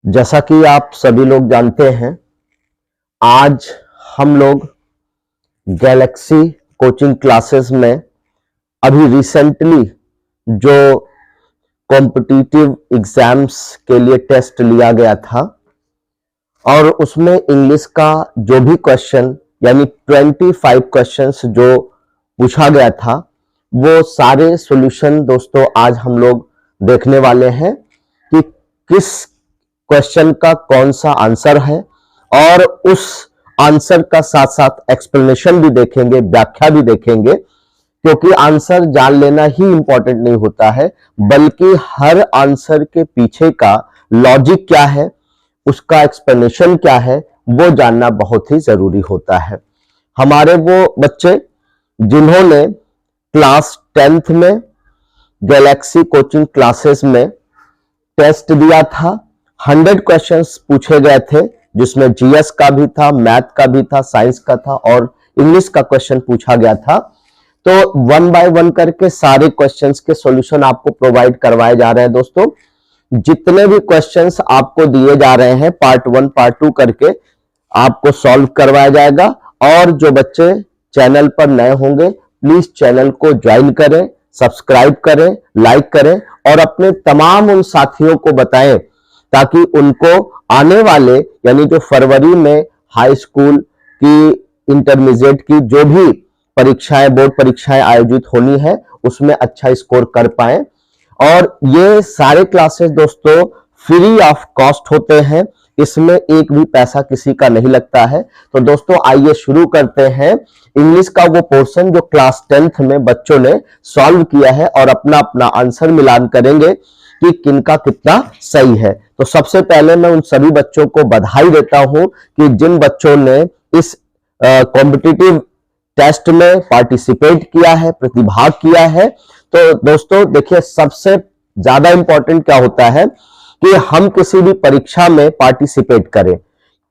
जैसा कि आप सभी लोग जानते हैं, आज हम लोग गैलेक्सी कोचिंग क्लासेस में अभी रिसेंटली जो कॉम्पिटिटिव एग्जाम्स के लिए टेस्ट लिया गया था और उसमें इंग्लिश का जो भी क्वेश्चन यानी 25 क्वेश्चंस जो पूछा गया था वो सारे सॉल्यूशन दोस्तों आज हम लोग देखने वाले हैं कि किस क्वेश्चन का कौन सा आंसर है और उस आंसर का साथ साथ एक्सप्लेनेशन भी देखेंगे, व्याख्या भी देखेंगे, क्योंकि आंसर जान लेना ही इंपॉर्टेंट नहीं होता है बल्कि हर आंसर के पीछे का लॉजिक क्या है, उसका एक्सप्लेनेशन क्या है, वो जानना बहुत ही जरूरी होता है। हमारे वो बच्चे जिन्होंने क्लास 10th में गैलेक्सी कोचिंग क्लासेस में टेस्ट दिया था, 100 क्वेश्चंस पूछे गए थे जिसमें जीएस का भी था, मैथ का भी था, साइंस का था और इंग्लिश का क्वेश्चन पूछा गया था। तो 1 बाय 1 करके सारे क्वेश्चंस के सॉल्यूशन आपको प्रोवाइड करवाए जा रहे हैं। दोस्तों जितने भी क्वेश्चंस आपको दिए जा रहे हैं पार्ट 1 पार्ट 2 करके आपको सॉल्व करवाया जाएगा। और जो बच्चे चैनल पर नए होंगे प्लीज चैनल को ज्वाइन करें, सब्सक्राइब करें, लाइक करें और अपने तमाम उन साथियों को बताएं ताकि उनको आने वाले यानी जो फरवरी में हाई स्कूल की, इंटरमीडिएट की जो भी परीक्षाएं, बोर्ड परीक्षाएं आयोजित होनी है उसमें अच्छा स्कोर कर पाए। और ये सारे क्लासेस दोस्तों फ्री ऑफ कॉस्ट होते हैं, इसमें एक भी पैसा किसी का नहीं लगता है। तो दोस्तों आइए शुरू करते हैं इंग्लिश का वो पोर्शन जो क्लास 10th में बच्चों ने सॉल्व किया है और अपना अपना आंसर मिलान करेंगे कि किनका कितना सही है। तो सबसे पहले मैं उन सभी बच्चों को बधाई देता हूं कि जिन बच्चों ने इस कॉम्पिटिटिव टेस्ट में पार्टिसिपेट किया है, प्रतिभाग किया है। तो दोस्तों देखिए, सबसे ज्यादा इंपॉर्टेंट क्या होता है कि हम किसी भी परीक्षा में पार्टिसिपेट करें।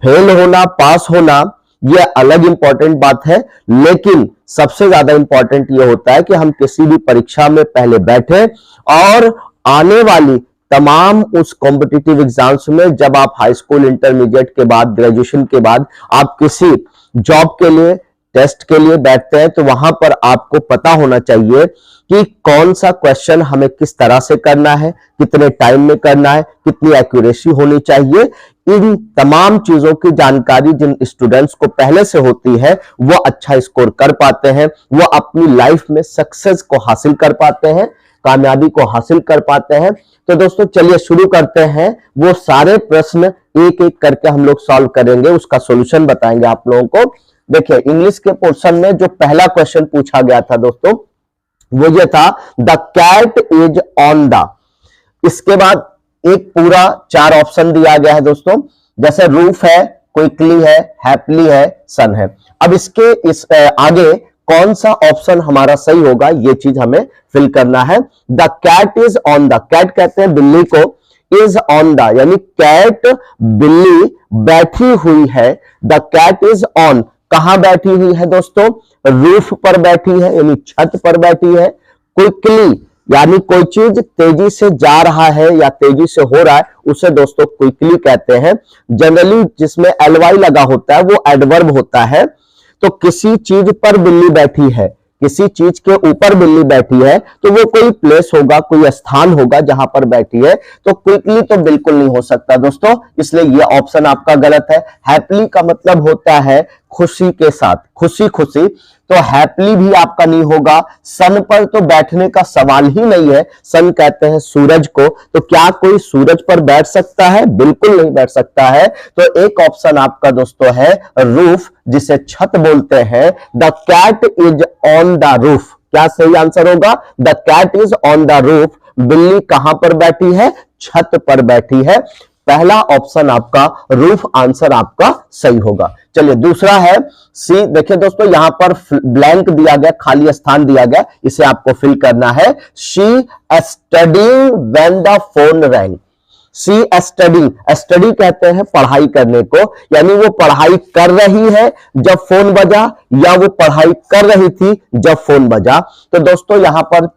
फेल होना, पास होना यह अलग इंपॉर्टेंट बात है, लेकिन सबसे ज्यादा इंपॉर्टेंट यह होता है कि हम किसी भी परीक्षा में पहले बैठे और आने वाली तमाम उस कॉम्पिटिटिव एग्जाम्स में जब आप हाई स्कूल, इंटरमीडिएट के बाद, ग्रेजुएशन के बाद आप किसी जॉब के लिए, टेस्ट के लिए बैठते हैं तो वहां पर आपको पता होना चाहिए कि कौन सा क्वेश्चन हमें किस तरह से करना है, कितने टाइम में करना है, कितनी एक्यूरेसी होनी चाहिए। इन तमाम चीजों की जानकारी जिन स्टूडेंट्स को पहले से होती है वो अच्छा स्कोर कर पाते हैं, वो अपनी लाइफ में सक्सेस को हासिल कर पाते हैं, कामयाबी को हासिल कर पाते हैं। तो दोस्तों चलिए शुरू करते हैं। वो सारे प्रश्न एक एक करके हम लोग सॉल्व करेंगे, उसका सॉल्यूशन बताएंगे आप लोगों को। देखिए इंग्लिश के पोर्शन में जो पहला क्वेश्चन पूछा गया था दोस्तों वो ये था, the cat is on the. इसके बाद एक पूरा 4 ऑप्शन दिया गया है दोस्तों, जैसे रूफ है, क्विकली है, हैप्पीली है, सन है। अब इसके आगे कौन सा ऑप्शन हमारा सही होगा ये चीज हमें फिल करना है। The cat is on the, cat कहते हैं बिल्ली को, इज ऑन द यानी कैट, बिल्ली बैठी हुई है। द कैट इज ऑन, कहां बैठी हुई है दोस्तों? रूफ पर बैठी है यानी छत पर बैठी है। क्विकली यानी कोई चीज तेजी से जा रहा है या तेजी से हो रहा है उसे दोस्तों क्विकली कहते हैं। जनरली जिसमें एलवाई लगा होता है वो एडवर्ब होता है। तो किसी चीज पर बिल्ली बैठी है, किसी चीज के ऊपर बिल्ली बैठी है तो वो कोई प्लेस होगा, कोई स्थान होगा जहां पर बैठी है। तो क्विकली तो बिल्कुल नहीं हो सकता दोस्तों, इसलिए ये ऑप्शन आपका गलत है। हैप्पीली का मतलब होता है खुशी के साथ, खुशी खुशी, तो हैप्पीली भी आपका नहीं होगा। सन पर तो बैठने का सवाल ही नहीं है, सन कहते हैं सूरज को, तो क्या कोई सूरज पर बैठ सकता है? बिल्कुल नहीं बैठ सकता है। तो एक ऑप्शन आपका दोस्तों है रूफ, जिसे छत बोलते हैं। The cat is on the roof, क्या सही आंसर होगा? The cat is on the roof, बिल्ली कहां पर बैठी है? छत पर बैठी है। पहला ऑप्शन आपका रूफ आंसर आपका सही होगा। चलिए दूसरा है सी। देखिए दोस्तों यहां पर ब्लैंक दिया गया, खाली स्थान दिया गया, इसे आपको फिल करना है। She studying when the phone rang. She studying, study कहते हैं पढ़ाई करने को, यानी वो पढ़ाई कर रही है जब फोन बजा या वो पढ़ाई कर रही थी जब फोन बजा। तो दोस्तों यहां पर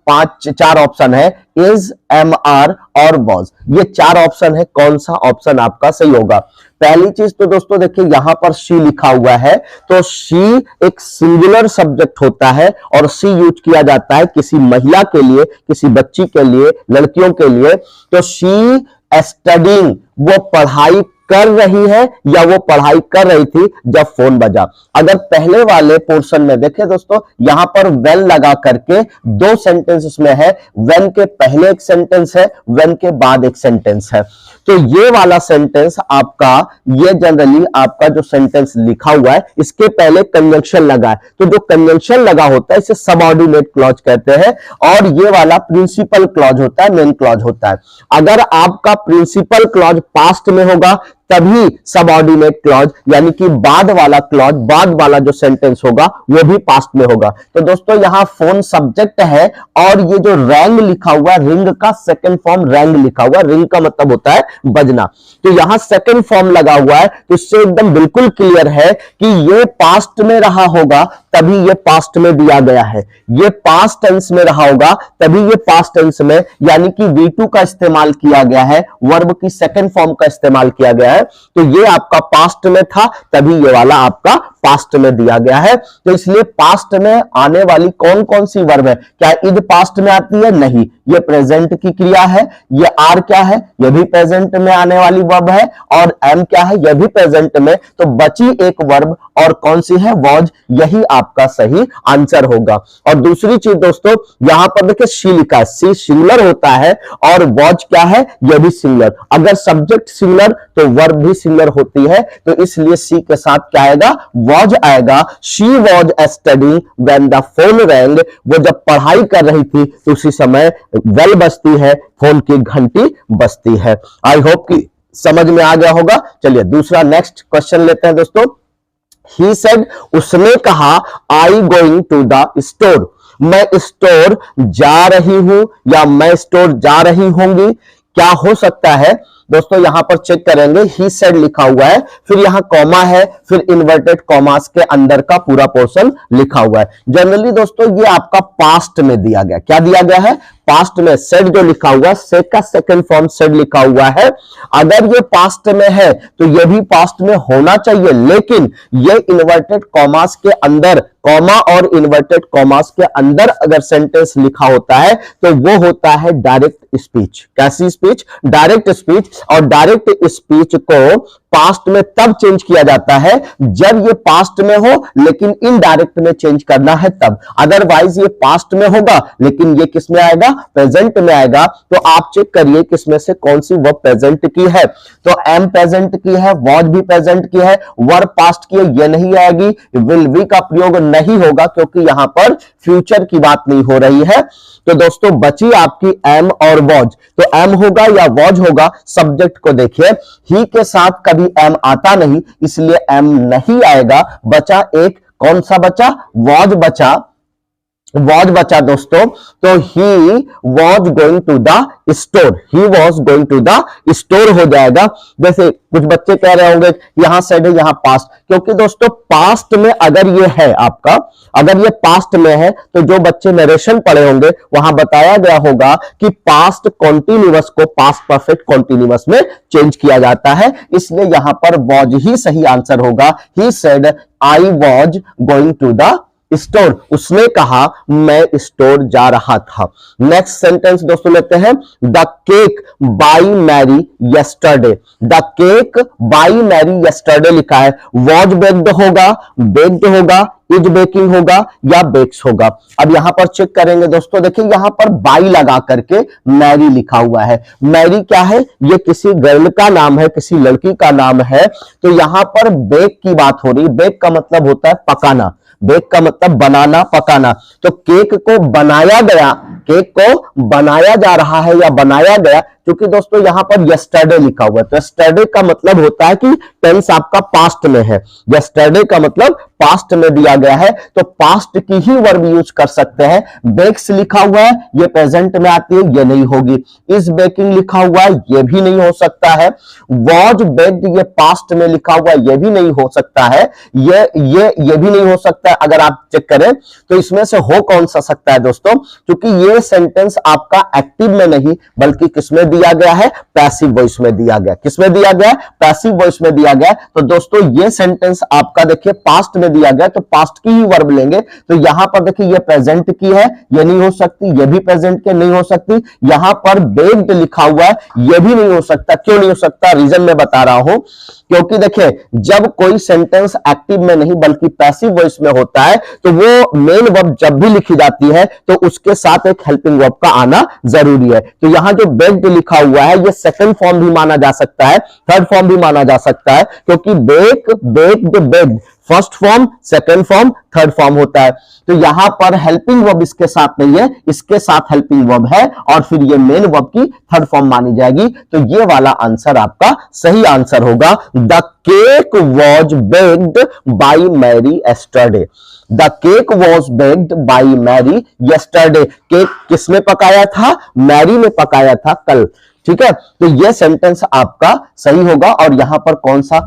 चार ऑप्शन है, इज, एम, आर और वॉज, ये चार ऑप्शन है, कौन सा ऑप्शन आपका सही होगा। पहली चीज तो दोस्तों देखिए यहां पर शी लिखा हुआ है, तो शी एक सिंगुलर सब्जेक्ट होता है और शी यूज किया जाता है किसी महिला के लिए, किसी बच्ची के लिए, लड़कियों के लिए। तो शी स्टडिंग, वो पढ़ाई कर रही है या वो पढ़ाई कर रही थी जब फोन बजा। अगर पहले वाले पोर्शन में देखें दोस्तों, यहां पर वेन लगा करके दो सेंटेंस इसमें है, वेन के पहले एक सेंटेंस है, वेन के बाद एक सेंटेंस है। तो ये वाला सेंटेंस आपका, ये जनरली आपका जो सेंटेंस लिखा हुआ है इसके पहले कंजंक्शन लगा है, तो जो कंजंक्शन लगा होता है इसे सबऑर्डिनेट क्लॉज कहते हैं, और ये वाला प्रिंसिपल क्लॉज होता है, मेन क्लॉज होता है। अगर आपका प्रिंसिपल क्लॉज पास्ट में होगा तभी सबऑर्डिनेट क्लॉज यानी कि बाद वाला क्लॉज, बाद वाला जो सेंटेंस होगा वो भी पास्ट में होगा। तो दोस्तों यहां फोन सब्जेक्ट है और ये जो रैंग लिखा हुआ, रिंग का सेकंड फॉर्म रैंग लिखा हुआ, रिंग का मतलब होता है बजना, तो यहां सेकंड फॉर्म लगा हुआ है, तो इससे एकदम बिल्कुल क्लियर है कि ये पास्ट में रहा होगा तभी ये पास्ट में दिया गया है, ये पास्ट टेंस में रहा होगा तभी ये पास्ट टेंस में, यानी कि V2 का इस्तेमाल किया गया है, वर्ब की सेकंड फॉर्म का इस्तेमाल किया गया है, तो ये आपका पास्ट में था तभी ये वाला आपका पास्ट में दिया गया है। तो इसलिए पास्ट में आने वाली कौन कौन सी वर्ब है, क्या इज पास्ट में आती है? नहीं, ये प्रेजेंट की क्रिया है। ये आर क्या है? ये भी प्रेजेंट में आने वाली वर्ब है, और एम क्या है? ये भी प्रेजेंट में, तो बची एक वर्ब और कौन सी है? वॉज, यही आपका सही आंसर होगा। और दूसरी चीज दोस्तों यहां पर देखिए शी लिखा है, सी सिंगुलर होता है और वॉज क्या है? ये भी सिंगुलर। अगर सब्जेक्ट सिंगुलर तो वर्ब भी सिंगुलर होती है, तो इसलिए सी के साथ क्या आएगा? वॉज आएगा। She was studying when the phone wrong, वो जब पढ़ाई कर रही थी तो उसी समय बेल बजती है, फोन की घंटी बजती है। आई होप कि समझ में आ गया होगा। चलिए दूसरा नेक्स्ट क्वेश्चन लेते हैं दोस्तों। ही सेड, उसने कहा, I going to the store, मैं स्टोर जा रही हूं या मैं स्टोर जा रही होंगी, क्या हो सकता है दोस्तों? यहां पर चेक करेंगे, ही सेड लिखा हुआ है, फिर यहां कॉमा है, फिर इन्वर्टेड कॉमास के अंदर का पूरा पोर्शन लिखा हुआ है। जनरली दोस्तों ये आपका पास्ट में दिया गया, क्या दिया गया है? पास्ट में। सेड जो लिखा हुआ, सेड का सेकंड फॉर्म सेड लिखा हुआ है, अगर ये पास्ट में है तो ये भी पास्ट में होना चाहिए, लेकिन ये इन्वर्टेड कॉमास के अंदर, कॉमा और इन्वर्टेड कॉमास के अंदर अगर सेंटेंस लिखा होता है तो वो होता है डायरेक्ट स्पीच। कैसी स्पीच? Direct speech. और डायरेक्ट स्पीच को पास्ट में तब चेंज किया जाता है जब ये पास्ट में हो लेकिन इनडायरेक्ट में चेंज करना है तब। अदरवाइज ये पास्ट में होगा लेकिन ये किस में आएगा? प्रेजेंट में आएगा। तो आप चेक करिए किसमें से कौन सी वर्ब प्रेजेंट की है। तो एम प्रेजेंट की है, वॉज भी प्रेजेंट की है, वर्ब पास्ट की है, ये नहीं आएगी। विल बी का प्रयोग नहीं होगा क्योंकि यहां पर फ्यूचर की बात नहीं हो रही है। तो दोस्तों बची आपकी एम और वॉज, तो एम होगा या वॉज होगा? सब्जेक्ट को देखिए, ही के साथ कभी एम आता नहीं इसलिए एम नहीं आएगा। बचा एक, कौन सा बचा? वॉज बचा। वॉज बचा दोस्तों, तो he was going to the store, he was going to the store हो जाएगा। जैसे कुछ बच्चे कह रहे होंगे यहां सेड है यहां पास्ट, क्योंकि दोस्तों पास्ट में अगर ये है आपका, अगर ये पास्ट में है तो जो बच्चे नरेशन पढ़े होंगे वहां बताया गया होगा कि पास्ट कॉन्टिन्यूअस को पास्ट परफेक्ट कॉन्टिन्यूअस में चेंज किया जाता है, इसलिए यहां पर वॉज ही सही आंसर होगा। He said I was going to the store, उसने कहा मैं स्टोर जा रहा था। नेक्स्ट सेंटेंस दोस्तों लेते हैं, the cake by Mary yesterday. The cake by Mary yesterday लिखा है, वॉज बेक्ड होगा, बेक्ड होगा, इज बेकिंग होगा या बेक्स होगा। अब यहां पर चेक करेंगे दोस्तों, देखिए यहां पर बाई लगा करके मैरी लिखा हुआ है। मैरी क्या है? ये किसी गर्ल का नाम है, किसी लड़की का नाम है। तो यहां पर बेक की बात हो रही है। बेक का मतलब होता है पकाना, बेक का मतलब बनाना, पकाना। तो केक को बनाया गया, केक को बनाया जा रहा है या बनाया गया, क्योंकि दोस्तों यहां पर यस्टरडे लिखा हुआ है, तो यस्टरडे का मतलब होता है कि टेंस आपका पास्ट में है। यस्टरडे का मतलब पास्ट में दिया गया है, तो पास्ट की ही वर्ब यूज कर सकते हैं। बेक्स लिखा हुआ है, ये प्रेजेंट में आती है, ये नहीं होगी। इज बेकिंग लिखा हुआ है, ये भी नहीं हो सकता है। वॉज बेक्ड, ये पास्ट में लिखा हुआ है, ये भी नहीं हो सकता है। ये भी नहीं हो सकता है। अगर आप चेक करें तो इसमें से हो कौन सा सकता है दोस्तों, क्योंकि ये सेंटेंस आपका एक्टिव में नहीं बल्कि किसमें दिया गया है, पैसिव वॉइस में दिया गया। किसमें दिया गया, पैसिव वॉइस में दिया गया। तो दोस्तों ये सेंटेंस आपका देखिए पास्ट में दिया गया, तो पास्ट की ही वर्ब लेंगे। तो यहां पर देखिए ये प्रेजेंट की है, ये नहीं हो सकती। ये भी प्रेजेंट के नहीं हो सकती। यहां पर बेक्ड लिखा हुआ है, ये भी नहीं हो सकता। क्यों नहीं हो सकता, रीजन मैं बता रहा हूं। क्योंकि देखिए जब कोई सेंटेंस एक्टिव में नहीं बल्कि पैसिव वॉइस में होता है, तो वो मेन वर्ब जब भी लिखी जाती है तो उसके साथ एक हेल्पिंग वर्ब का आना जरूरी है। तो यहां जो बेक्ड लिखा हुआ है, ये सेकंड फॉर्म भी माना जा सकता है, थर्ड फॉर्म भी माना जा सकता है, क्योंकि bake, baked, baked first form, second form, third form होता है। तो यहां पर हेल्पिंग वर्ब इसके साथ नहीं है, इसके साथ हेल्पिंग वर्ब है, और फिर ये मेन वर्ब की थर्ड फॉर्म मानी जाएगी। तो ये वाला आंसर आपका सही आंसर होगा। The cake was baked by Mary yesterday. The cake was baked by Mary yesterday. Cake किसने पकाया था, मैरी ने पकाया था कल। ठीक है, तो ये सेंटेंस आपका सही होगा, और यहां पर कौन सा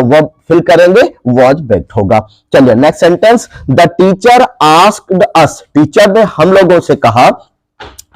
वर्ब फिल करेंगे, वॉज बेक्ड होगा। चलिए next sentence, the teacher asked us. Teacher ने हम लोगों से कहा,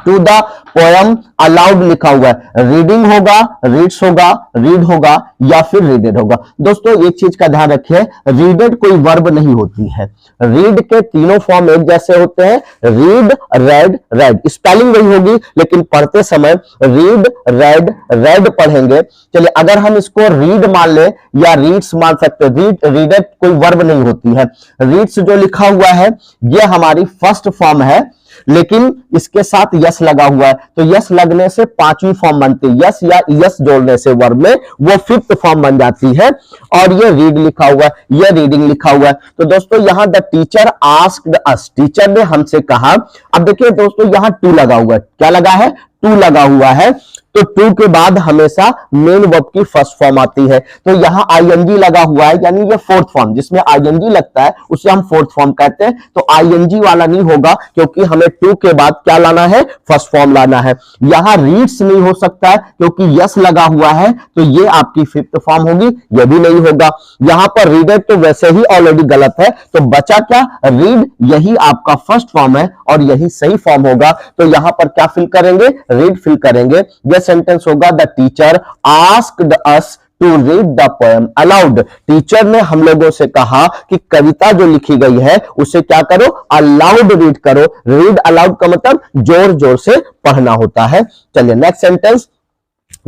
टू द पोयम अलाउड लिखा हुआ है, रीडिंग होगा, रीड्स होगा, रीड होगा, या फिर रीडेड होगा। दोस्तों एक चीज का ध्यान रखिए, रीडेड कोई वर्ब नहीं होती है। रीड के तीनों फॉर्म एक जैसे होते हैं, रीड, रेड, रेड। स्पेलिंग वही होगी, लेकिन पढ़ते समय रीड, रेड, रेड पढ़ेंगे। चलिए अगर हम इसको रीड मान ले या रीड्स मान सकते हैं। रीडेड कोई वर्ब नहीं होती है। रीड्स जो लिखा हुआ है ये हमारी फर्स्ट फॉर्म है, लेकिन इसके साथ यस लगा हुआ है, तो यस लगने से पांचवी फॉर्म बनती है। यस या यस जोड़ने से वर्ब में वो फिफ्थ फॉर्म बन जाती है। और ये रीड लिखा हुआ है, ये रीडिंग लिखा हुआ है। तो दोस्तों यहां the teacher asked us, teacher ने हमसे कहा। अब देखिए दोस्तों यहां टू लगा हुआ है, क्या लगा है, टू लगा हुआ है। तो टू के बाद हमेशा मेन वर्ब की फर्स्ट फॉर्म आती है। तो यहां आईएनजी लगा हुआ है, यानी ये फोर्थ फॉर्म, जिसमें आईएनजी लगता है उसे हम फोर्थ फॉर्म कहते हैं। तो आईएनजी वाला नहीं होगा, क्योंकि हमें टू के बाद क्या लाना है, फर्स्ट फॉर्म लाना है। यहां रीड्स नहीं हो सकता है, क्योंकि यस लगा हुआ है, तो ये आपकी फिफ्थ फॉर्म होगी, ये भी नहीं होगा। यहां पर रीडेड तो वैसे ही ऑलरेडी गलत है, तो बचा क्या, रीड, यही आपका फर्स्ट फॉर्म है और यही सही फॉर्म होगा। तो यहां पर क्या फिल करेंगे, रीड फिल करेंगे। यह सेंटेंस होगा, the teacher asked us to read the poem aloud. Teacher ने हम लोगों से कहा कि कविता जो लिखी गई है उसे क्या करो, अलाउड रीड करो। रीड अलाउड का मतलब जोर जोर से पढ़ना होता है। चलिए next sentence,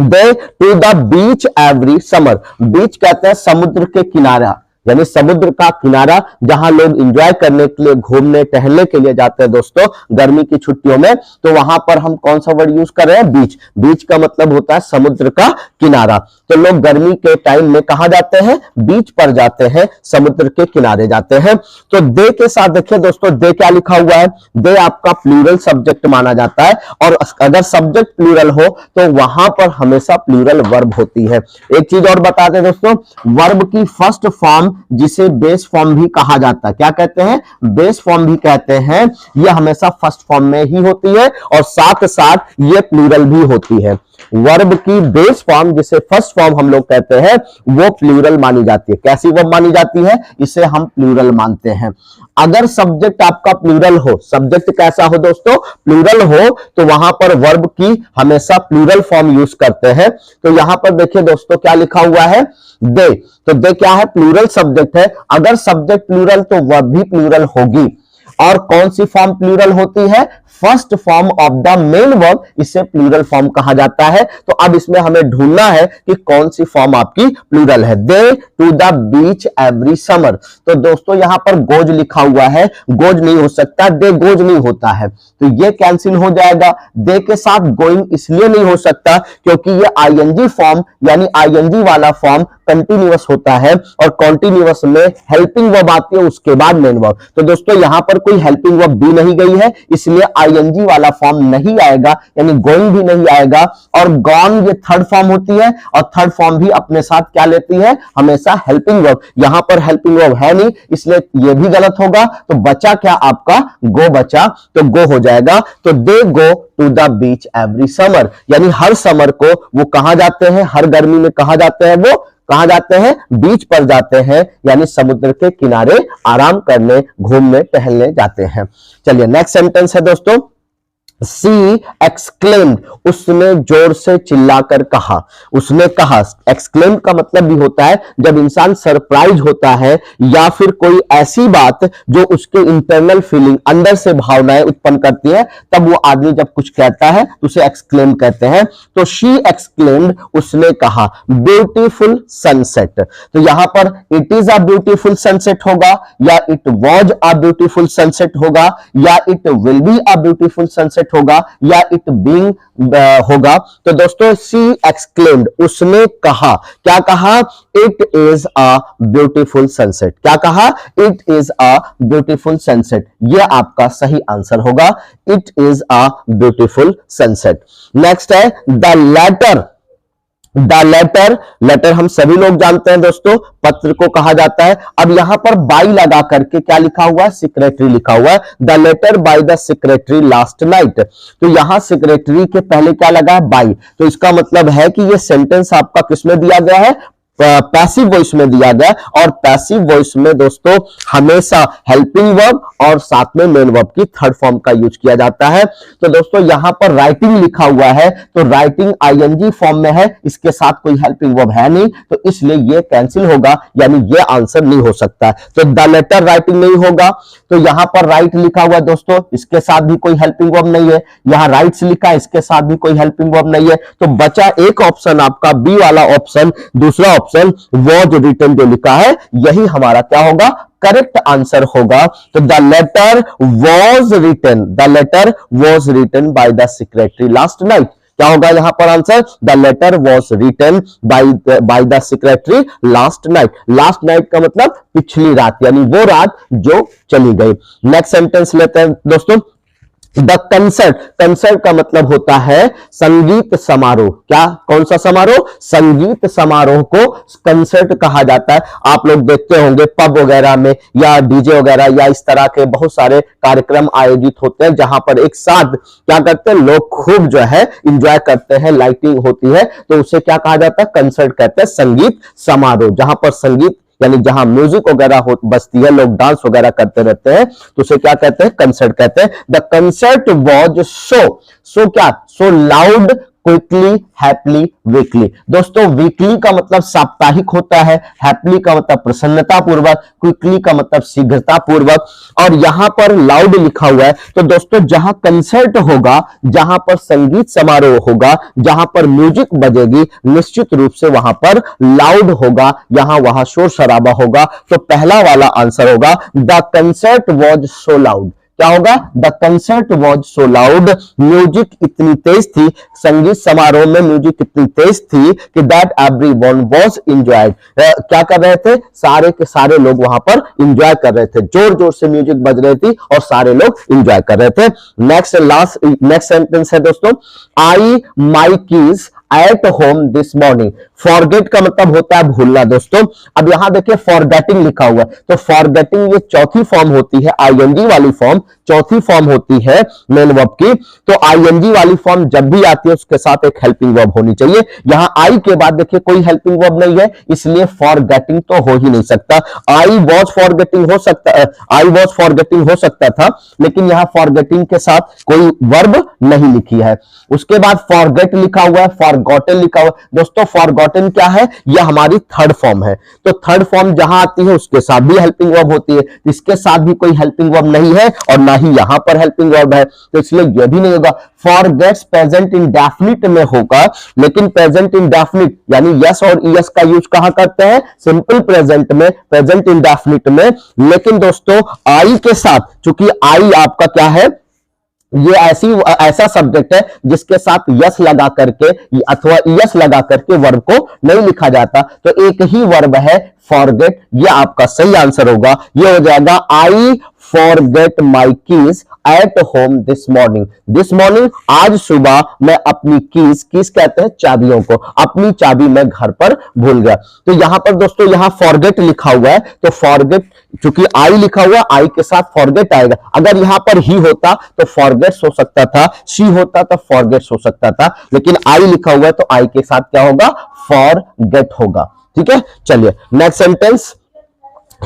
they to the beach every summer. Beach कहते हैं समुद्र के किनारा, यानी समुद्र का किनारा जहां लोग एंजॉय करने के लिए, घूमने टहलने के लिए जाते हैं दोस्तों गर्मी की छुट्टियों में। तो वहां पर हम कौन सा वर्ड यूज कर रहे हैं, बीच। बीच का मतलब होता है समुद्र का किनारा। तो लोग गर्मी के टाइम में कहां जाते हैं, बीच पर जाते हैं, समुद्र के किनारे जाते हैं। तो दे के साथ देखिए दोस्तों, दे क्या लिखा हुआ है, दे आपका प्लूरल सब्जेक्ट माना जाता है, और अगर सब्जेक्ट प्लूरल हो तो वहां पर हमेशा प्लूरल वर्ब होती है। एक चीज और बता दें दोस्तों, वर्ब की फर्स्ट फॉर्म जिसे बेस फॉर्म भी कहा जाता है, क्या कहते हैं, बेस फॉर्म भी कहते हैं, यह हमेशा फर्स्ट फॉर्म में ही होती है, और साथ साथ ये प्लूरल भी होती है। वर्ब की बेस फॉर्म जिसे फर्स्ट फॉर्म हम लोग कहते हैं वो प्लूरल मानी जाती है। कैसी वर्ब मानी जाती है, इसे हम प्लूरल मानते हैं। अगर सब्जेक्ट आपका प्लूरल हो, सब्जेक्ट कैसा हो दोस्तों, प्लूरल हो, तो वहां पर वर्ब की हमेशा प्लूरल फॉर्म यूज करते हैं। तो यहां पर देखिए दोस्तों क्या लिखा हुआ है, दे। तो दे क्या है, प्लूरल सब्जेक्ट है। अगर सब्जेक्ट प्लूरल तो वर्ब भी प्लूरल होगी। और कौन सी फॉर्म प्लूरल होती है, first form of the main verb, इसे प्लूरल फॉर्म कहा जाता है। तो अब इसमें हमें ढूंढना है कि कौन सी फॉर्म आपकी प्लूरल है। They to the beach every summer. तो दोस्तों यहां पर गोज लिखा हुआ है, गोज नहीं हो सकता, दे गोज नहीं होता है, तो ये कैंसिल हो जाएगा। दे के साथ गोइंग इसलिए नहीं हो सकता क्योंकि ये आईएनजी फॉर्म, यानी आईएनजी वाला फॉर्म कंटिन्यूअस होता है, और कंटिन्यूअस में हेल्पिंग वर्ब आती है, उसके बाद मेन वर्ब। तो दोस्तों यहां पर कोई हेल्पिंग वर्ब दी नहीं गई है, इसलिए आईएनजी वाला फॉर्म नहीं आएगा, यानी गोइंग भी नहीं आएगा। और गॉन ये थर्ड फॉर्म होती है, और थर्ड फॉर्म भी अपने साथ क्या लेती है, हमेशा हेल्पिंग वर्ब। यहां पर हेल्पिंग वर्ब है नहीं, इसलिए ये भी गलत होगा। तो बचा क्या आपका, गो बचा, तो गो हो जाएगा। तो they go to the beach every summer, यानी हर समर को वो कहां जाते हैं, हर गर्मी में कहां जाते हैं, वो कहां जाते हैं, बीच पर जाते हैं, यानी समुद्र के किनारे आराम करने, घूमने, टहलने जाते हैं। चलिए नेक्स्ट सेंटेंस है दोस्तों, सी एक्सक्लेम्ड, उसने जोर से चिल्लाकर कहा। उसने कहा, एक्सक्लेम्ड का मतलब भी होता है जब इंसान सरप्राइज होता है या फिर कोई ऐसी बात जो उसके इंटरनल फीलिंग, अंदर से भावनाएं उत्पन्न करती है, तब वो आदमी जब कुछ कहता है तो उसे एक्सक्लेम कहते हैं। तो शी एक्सक्लेम्ड, उसने कहा, ब्यूटीफुल सनसेट। तो यहां पर it is a beautiful sunset होगा, या it was a beautiful sunset होगा, या it will be a beautiful sunset होगा, या इट बीइंग होगा। तो दोस्तों सी एक्सक्लेम्ड, उसने कहा, क्या कहा, it is a beautiful sunset. क्या कहा, it is a beautiful sunset. यह आपका सही आंसर होगा, it is a beautiful sunset. Next है the letter. The letter, letter हम सभी लोग जानते हैं दोस्तों, पत्र को कहा जाता है। अब यहां पर बाई लगा करके क्या लिखा हुआ है, सेक्रेटरी लिखा हुआ है। The letter by the secretary last night. तो यहां सेक्रेटरी के पहले क्या लगा है, बाई। तो इसका मतलब है कि यह सेंटेंस आपका किसमें दिया गया है, पैसिव वॉइस में दिया गया। और पैसिव वॉइस में दोस्तों हमेशा हेल्पिंग वर्ब और साथ में मेन वर्ब की थर्ड फॉर्म का यूज किया जाता है। तो दोस्तों यहां पर राइटिंग लिखा हुआ है, तो राइटिंग आईएनजी फॉर्म में है, इसके साथ कोई हेल्पिंग वर्ब है नहीं, तो इसलिए ये कैंसिल होगा, यानी ये आंसर नहीं हो सकता। तो द लेटर राइटिंग नहीं होगा। तो यहां पर राइट लिखा हुआ है दोस्तों, इसके साथ भी कोई हेल्पिंग वर्ब नहीं है। यहां राइट्स लिखा है, इसके साथ भी कोई हेल्पिंग वर्ब नहीं है। तो बचा एक ऑप्शन आपका बी वाला ऑप्शन, दूसरा ऑप्शन वॉज रिटन जो लिखा है, यही हमारा क्या होगा, करेक्ट आंसर होगा। तो the letter was written, the letter was written by the secretary last night. क्या होगा यहां पर answer, the letter was written by the secretary last night. Last night का मतलब पिछली रात, यानी वो रात जो चली गई। नेक्स्ट सेंटेंस लेते हैं दोस्तों, द कंसर्ट। कंसर्ट का मतलब होता है संगीत समारोह। क्या, कौन सा समारोह, संगीत समारोह को कंसर्ट कहा जाता है। आप लोग देखते होंगे पब वगैरह में या डीजे वगैरह या इस तरह के बहुत सारे कार्यक्रम आयोजित होते हैं, जहां पर एक साथ क्या करते हैं लोग, खूब जो है इंजॉय करते हैं, लाइटिंग होती है, तो उसे क्या कहा जाता है, कंसर्ट कहते हैं, संगीत समारोह। जहां पर संगीत यानी जहां म्यूजिक वगैरह बजती है, लोग डांस वगैरह करते रहते हैं, तो उसे क्या कहते हैं, कंसर्ट कहते हैं। द कंसर्ट वॉज सो क्या, सो लाउड, क्विकली, हैप्पीली, वीकली। दोस्तों वीकली का मतलब साप्ताहिक होता है, हैप्पीली का मतलब प्रसन्नता पूर्वक, क्विकली का मतलब शीघ्रता पूर्वक, और यहां पर लाउड लिखा हुआ है। तो दोस्तों जहां कंसर्ट होगा, जहां पर संगीत समारोह होगा, जहां पर म्यूजिक बजेगी, निश्चित रूप से वहां पर लाउड होगा, वहां शोर शराबा होगा। तो पहला वाला आंसर होगा, the concert was so loud. क्या होगा, the concert was so loud, music इतनी तेज थी, संगीत समारोह में म्यूजिक इतनी तेज थी कि दैट एवरीवन वॉज इंजॉयड। क्या कर रहे थे, सारे के सारे लोग वहां पर इंजॉय कर रहे थे, जोर जोर से म्यूजिक बज रही थी और सारे लोग इंजॉय कर रहे थे। नेक्स्ट सेंटेंस है दोस्तों, I my keys at home this morning. Forget का मतलब होता है भूलना दोस्तों। अब यहां देखिए फॉरगेटिंग लिखा हुआ है, तो फॉरगेटिंग ये चौथी फॉर्म होती है, आईएनजी वाली फॉर्म चौथी फॉर्म होती है मेन वर्ब की। तो आईएनजी वाली फॉर्म जब भी आती है उसके साथ एक हेल्पिंग वर्ब होनी चाहिए। यहां आई के बाद देखिए कोई हेल्पिंग वर्ब नहीं है, इसलिए फॉरगेटिंग तो हो ही नहीं सकता। आई वॉज फॉरगेटिंग हो सकता, आई वॉज फॉरगेटिंग हो सकता था, लेकिन यहां फॉरगेटिंग के साथ कोई वर्ब नहीं लिखी है। उसके बाद फॉरगेट लिखा हुआ है, फॉरगॉटन लिखा हुआ है। दोस्तों फॉरगॉटन क्या है, यह हमारी थर्ड फॉर्म है। तो थर्ड फॉर्म जहां आती है उसके साथ भी हेल्पिंग वर्ब होती है, इसके साथ भी कोई हेल्पिंग वर्ब नहीं है और ना ही यहां पर हेल्पिंग वर्ब है, तो इसलिए यह भी नहीं होगा। फॉरगेट्स प्रेजेंट इंडेफिनिट में होगा, लेकिन प्रेजेंट इंडेफिनिट यानी यस और ईएस का यूज कहां करते हैं, सिंपल प्रेजेंट में, प्रेजेंट इंडेफिनिट में। लेकिन दोस्तों आई के साथ, चूंकि आई आपका क्या है, ये ऐसा सब्जेक्ट है जिसके साथ यस लगा करके अथवा यस लगा करके वर्ब को नहीं लिखा जाता, तो एक ही वर्ब है फॉरगेट, ये आपका सही आंसर होगा। ये हो जाएगा I forget my keys at home this morning. This morning, आज सुबह मैं अपनी कीज कहते हैं चाबियों को, अपनी चाबी मैं घर पर भूल गया। तो यहां पर दोस्तों यहां फॉरगेट लिखा हुआ है, तो फॉरगेट चूंकि आई लिखा हुआ, आई के साथ फॉरगेट आएगा। अगर यहां पर ही होता तो फॉरगेट्स हो सकता था, शी होता तो फॉरगेट्स हो सकता था, लेकिन आई लिखा हुआ है तो आई के साथ क्या होगा, फॉरगेट होगा। ठीक है, चलिए नेक्स्ट सेंटेंस,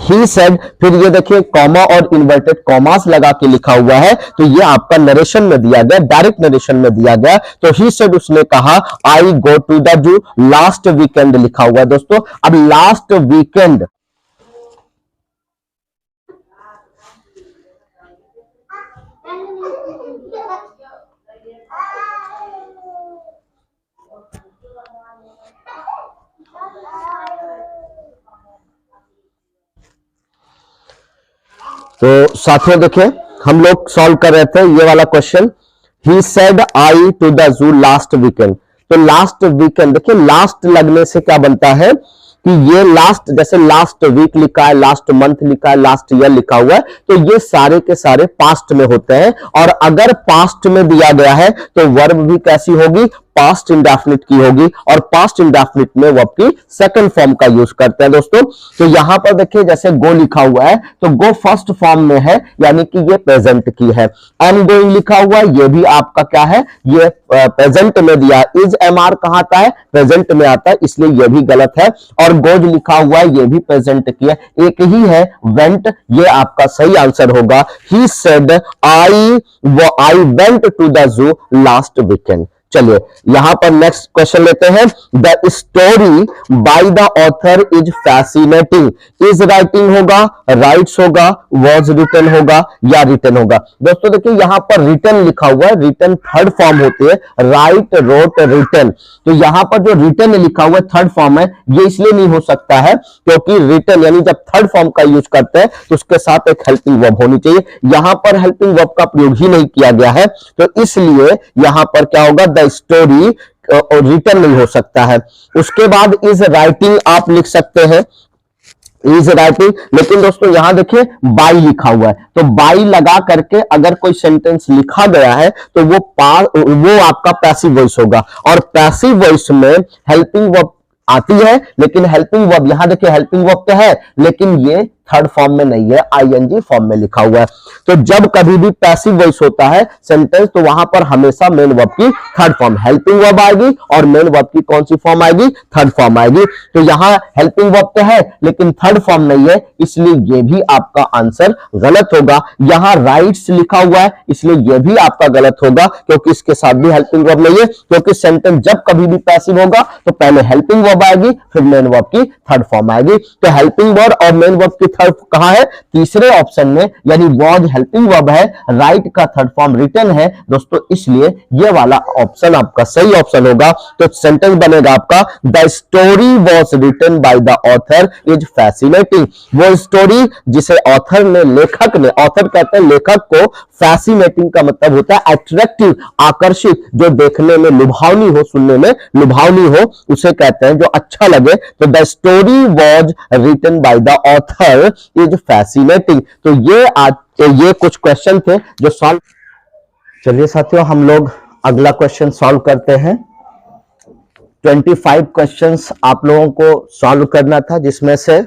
ही सेड, फिर ये देखिए कॉमा और इन्वर्टेड कॉमास लगा के लिखा हुआ है, तो ये आपका नरेशन में दिया गया, डायरेक्ट नरेशन में दिया गया। तो ही सेड, उसने कहा, I go to the zoo last weekend लिखा हुआ है दोस्तों। अब लास्ट वीकेंड, तो साथियों देखिए हम लोग सॉल्व कर रहे थे ये वाला question. He said I to the zoo last weekend, तो लास्ट वीकेंड देखिए, लास्ट लगने से क्या बनता है कि ये लास्ट, जैसे लास्ट वीक लिखा है, लास्ट मंथ लिखा है, लास्ट ईयर लिखा हुआ है, तो ये सारे के सारे पास्ट में होते हैं। और अगर पास्ट में दिया गया है तो वर्ब भी कैसी होगी, पास्ट इंडेफिनिट की होगी, और पास्ट इंडेफिनिट में वर्ब की सेकंड फॉर्म का यूज करते हैं दोस्तों। तो यहां पर देखिए जैसे गो लिखा हुआ है, तो गो फर्स्ट फॉर्म में है, यानी कि ये प्रेजेंट की है। एम गोइंग लिखा हुआ है, ये भी आपका क्या है, ये प्रेजेंट में दिया। इज एम आर कहां आता है, प्रेजेंट में आता है, इसलिए ये भी गलत है। और गोज लिखा हुआ है, ये भी प्रेजेंट की है, एक ही है वेंट, ये आपका सही आंसर होगा। He said I went to the zoo last weekend. चलिए यहां पर नेक्स्ट क्वेश्चन लेते हैं। The story by the author is fascinating. Is writing होगा, राइट्स होगा, वॉज रिटन होगा या रिटन होगा। दोस्तों देखिए यहां पर रिटन लिखा हुआ है, रिटन थर्ड फॉर्म होती है, राइट, रोट, रिटन। तो यहां पर जो रिटन लिखा हुआ है थर्ड फॉर्म है, ये इसलिए नहीं हो सकता है क्योंकि रिटन यानी जब थर्ड फॉर्म का यूज करते हैं तो उसके साथ एक हेल्पिंग वर्ब होनी चाहिए। यहां पर हेल्पिंग वर्ब का प्रयोग ही नहीं किया गया है, तो इसलिए यहां पर क्या होगा, द स्टोरी रिटन नहीं हो सकता है। उसके बाद इज राइटिंग आप लिख सकते हैं, इज राइटिंग, लेकिन दोस्तों यहां देखिए बाई लिखा हुआ है, तो बाई लगा करके अगर कोई सेंटेंस लिखा गया है तो वो आपका पैसिव वॉइस होगा, और पैसिव वॉइस में हेल्पिंग वर्ब आती है, लेकिन हेल्पिंग वर्ब यहां देखिए हेल्पिंग वर्ब तो है लेकिन ये थर्ड फॉर्म में नहीं है, आईएनजी फॉर्म में लिखा हुआ है। तो जब कभी भी पैसिव वॉइस होता है सेंटेंस, तो वहां पर हमेशा मेन वर्ब की थर्ड फॉर्म हेल्पिंग वर्ब आएगी, और मेन वर्ब की कौन सी फॉर्म आएगी, थर्ड फॉर्म आएगी। तो यहां हेल्पिंग वर्ब तो है लेकिन थर्ड फॉर्म नहीं है, इसलिए यह भी आपका आंसर गलत होगा। यहां राइट्स लिखा हुआ है, इसलिए यह भी आपका गलत होगा क्योंकि इसके साथ भी हेल्पिंग वर्ब नहीं है, क्योंकि सेंटेंस जब कभी भी पैसिव होगा तो पहले हेल्पिंग वर्ब आएगी, फिर मेन वर्ब की थर्ड फॉर्म आएगी। तो हेल्पिंग वर्ब और मेन वर्ब की थर्ड कहां है, तीसरे ऑप्शन में, यानी वॉज हेल्पिंग वर्ब है, राइट का थर्ड फॉर्म रिटन है दोस्तों, इसलिए ये वाला ऑप्शन आपका सही ऑप्शन होगा। तो सेंटेंस बनेगा आपका, the story was written by the author is fascinating. वो स्टोरी जिसे ऑथर ने, लेखक ने, ऑथर कहते हैं लेखक को, फैसिनेटिंग का मतलब होता है अट्रैक्टिव, आकर्षित, जो देखने में लुभावनी हो, सुनने में लुभावनी हो, उसे कहते हैं जो अच्छा लगे। तो the story was written by the author is fascinating. तो ये कुछ क्वेश्चन थे जो सॉल्व। चलिए साथियों हम लोग अगला क्वेश्चन सॉल्व करते हैं। 25 क्वेश्चंस आप लोगों को सॉल्व करना था, जिसमें से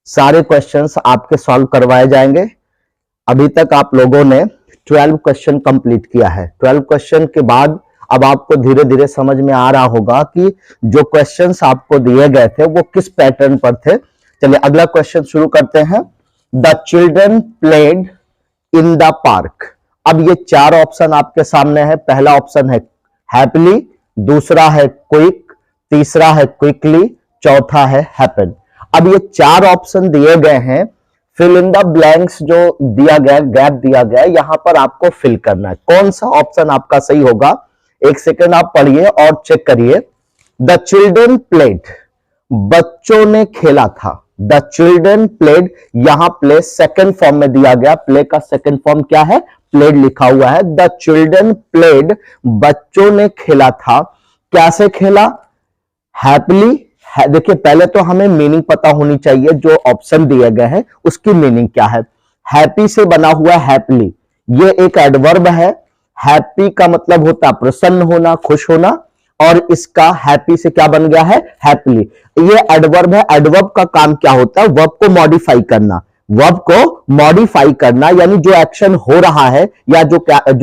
सारे क्वेश्चंस आपके सॉल्व करवाए जाएंगे। अभी तक आप लोगों ने 12 क्वेश्चन कंप्लीट किया है। 12 क्वेश्चन के बाद अब आपको धीरे धीरे समझ में आ रहा होगा कि जो क्वेश्चंस आपको दिए गए थे वो किस पैटर्न पर थे। चलिए अगला क्वेश्चन शुरू करते हैं। The children played in the park. अब ये चार ऑप्शन आपके सामने है। पहला ऑप्शन है हैप्पीली, दूसरा है क्विक, तीसरा है क्विकली, चौथा है हैपेंड। अब ये चार ऑप्शन दिए गए हैं, फिल इन द ब्लैंक्स जो दिया गया, गैप दिया गया, यहां पर आपको फिल करना है। कौन सा ऑप्शन आपका सही होगा, एक सेकेंड आप पढ़िए और चेक करिए। द चिल्ड्रन प्लेड, बच्चों ने खेला था। द चिल्ड्रन प्लेड, यहां प्ले सेकेंड फॉर्म में दिया गया, प्ले का सेकेंड फॉर्म क्या है, प्लेड लिखा हुआ है। द चिल्ड्रन प्लेड, बच्चों ने खेला था। कैसे खेला, हैप्पीली। देखिए पहले तो हमें मीनिंग पता होनी चाहिए, जो ऑप्शन दिए गए हैं उसकी मीनिंग क्या है। हैप्पी से बना हुआ हैप्पीली, ये एक एडवर्ब है। हैप्पी का मतलब होता है प्रसन्न होना, खुश होना, और इसका हैप्पी से क्या बन गया है, हैप्पीली। ये एडवर्ब है। एडवर्ब का काम क्या होता है, वर्ब को मॉडिफाई करना। वर्ब को मॉडिफाई करना यानी जो एक्शन हो रहा है या जो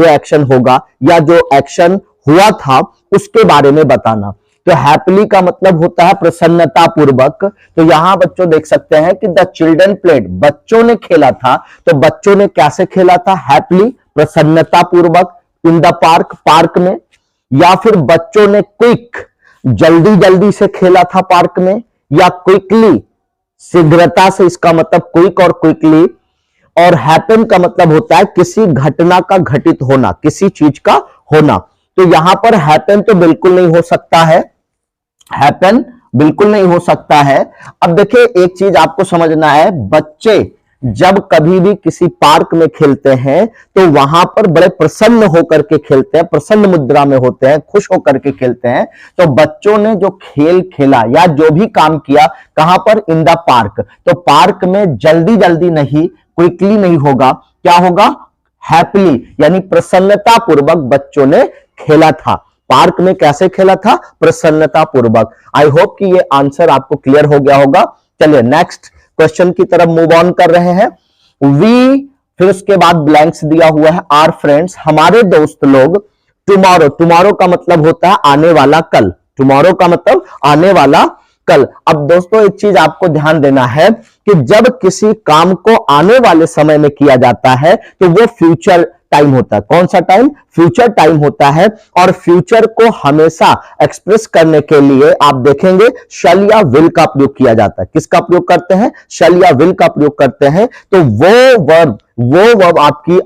एक्शन होगा या जो एक्शन हुआ था उसके बारे में बताना। तो हैप्पीली का मतलब होता है प्रसन्नता पूर्वक। तो यहां बच्चों देख सकते हैं कि द चिल्ड्रन प्लेड, बच्चों ने खेला था। तो बच्चों ने कैसे खेला था, हैप्पीली, प्रसन्नता पूर्वक, इन द पार्क, पार्क में। या फिर बच्चों ने क्विक, जल्दी जल्दी से खेला था पार्क में, या क्विकली, शीघ्रता से, इसका मतलब क्विक और क्विकली। और हैपन का मतलब होता है किसी घटना का घटित होना, किसी चीज का होना। तो यहां पर हैपन तो बिल्कुल नहीं हो सकता है, हैपन बिल्कुल नहीं हो सकता है। अब देखिए एक चीज आपको समझना है, बच्चे जब कभी भी किसी पार्क में खेलते हैं तो वहां पर बड़े प्रसन्न होकर के खेलते हैं, प्रसन्न मुद्रा में होते हैं, खुश होकर के खेलते हैं। तो बच्चों ने जो खेल खेला या जो भी काम किया, कहां पर, इन द पार्क। तो पार्क में जल्दी जल्दी नहीं, क्विकली नहीं होगा, क्या होगा, हैप्पीली, यानी प्रसन्नता पूर्वक बच्चों ने खेला था। पार्क में कैसे खेला था, प्रसन्नता पूर्वक। आई होप कि ये आंसर आपको क्लियर हो गया होगा। चलिए नेक्स्ट क्वेश्चन की तरफ मूव ऑन कर रहे हैं। वी, फिर उसके बाद ब्लैंक्स दिया हुआ है, आर फ्रेंड्स, हमारे दोस्त लोग, टुमारो, टुमारो का मतलब होता है आने वाला कल, टुमारो का मतलब आने वाला कल। अब दोस्तों एक चीज आपको ध्यान देना है कि जब किसी काम को आने वाले समय में किया जाता है तो वो फ्यूचर टाइम होता है। कौन सा टाइम, फ्यूचर टाइम होता है। और फ्यूचर को हमेशा एक्सप्रेस करने के लिए आप देखेंगे शल या विल का प्रयोग किया जाता है। किसका प्रयोग करते हैं, शल या विल का प्रयोग करते हैं। तो वो वर्ब आपकी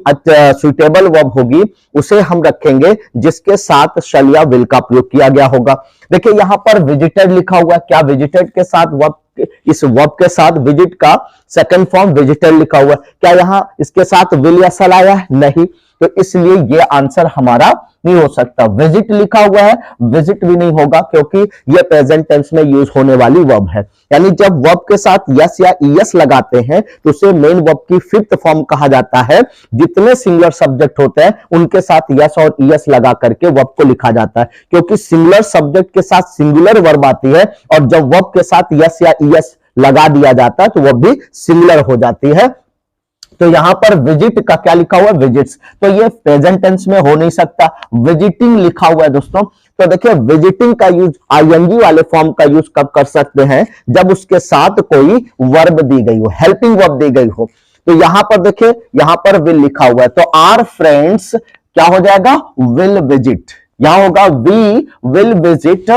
सुइटेबल वर्ब होगी, उसे हम रखेंगे जिसके साथ शल या विल का प्रयोग किया गया होगा। देखिए यहां पर विजिटेड लिखा हुआ है, क्या विजिटेड के साथ वर्ब, इस वर्ब के साथ विजिट का सेकंड फॉर्म विजिटर लिखा हुआ है, क्या यहां इसके साथ विल या सल आया है, नहीं। तो इसलिए ये आंसर हमारा नहीं हो सकता। विजिट लिखा हुआ है, विजिट भी नहीं होगा क्योंकि ये प्रेजेंट टेंस में यूज होने वाली वर्ब है। यानी जब वर्ब के साथ यस या ईएस लगाते हैं तो उसे मेन वर्ब की फिफ्थ फॉर्म कहा जाता है। जितने सिंगुलर सब्जेक्ट होते हैं उनके साथ यस और ईएस लगा करके वर्ब को लिखा जाता है, क्योंकि सिंगुलर सब्जेक्ट के साथ सिंगुलर वर्ब आती है और जब वर्ब के साथ यस या ईएस लगा दिया जाता है तो वह भी सिंगुलर हो जाती है। तो यहां पर विजिट का क्या लिखा हुआ है, विजिट्स, तो ये प्रेजेंट टेंस में हो नहीं सकता। विजिटिंग लिखा हुआ है दोस्तों, तो देखिए विजिटिंग का यूज आईएनजी वाले फॉर्म का यूज कब कर सकते हैं, जब उसके साथ कोई वर्ब दी गई हो, हेल्पिंग वर्ब दी गई हो। तो यहां पर देखिए यहां पर विल लिखा हुआ है, तो आर फ्रेंड्स क्या हो जाएगा, विल विजिट, यहां होगा we will visit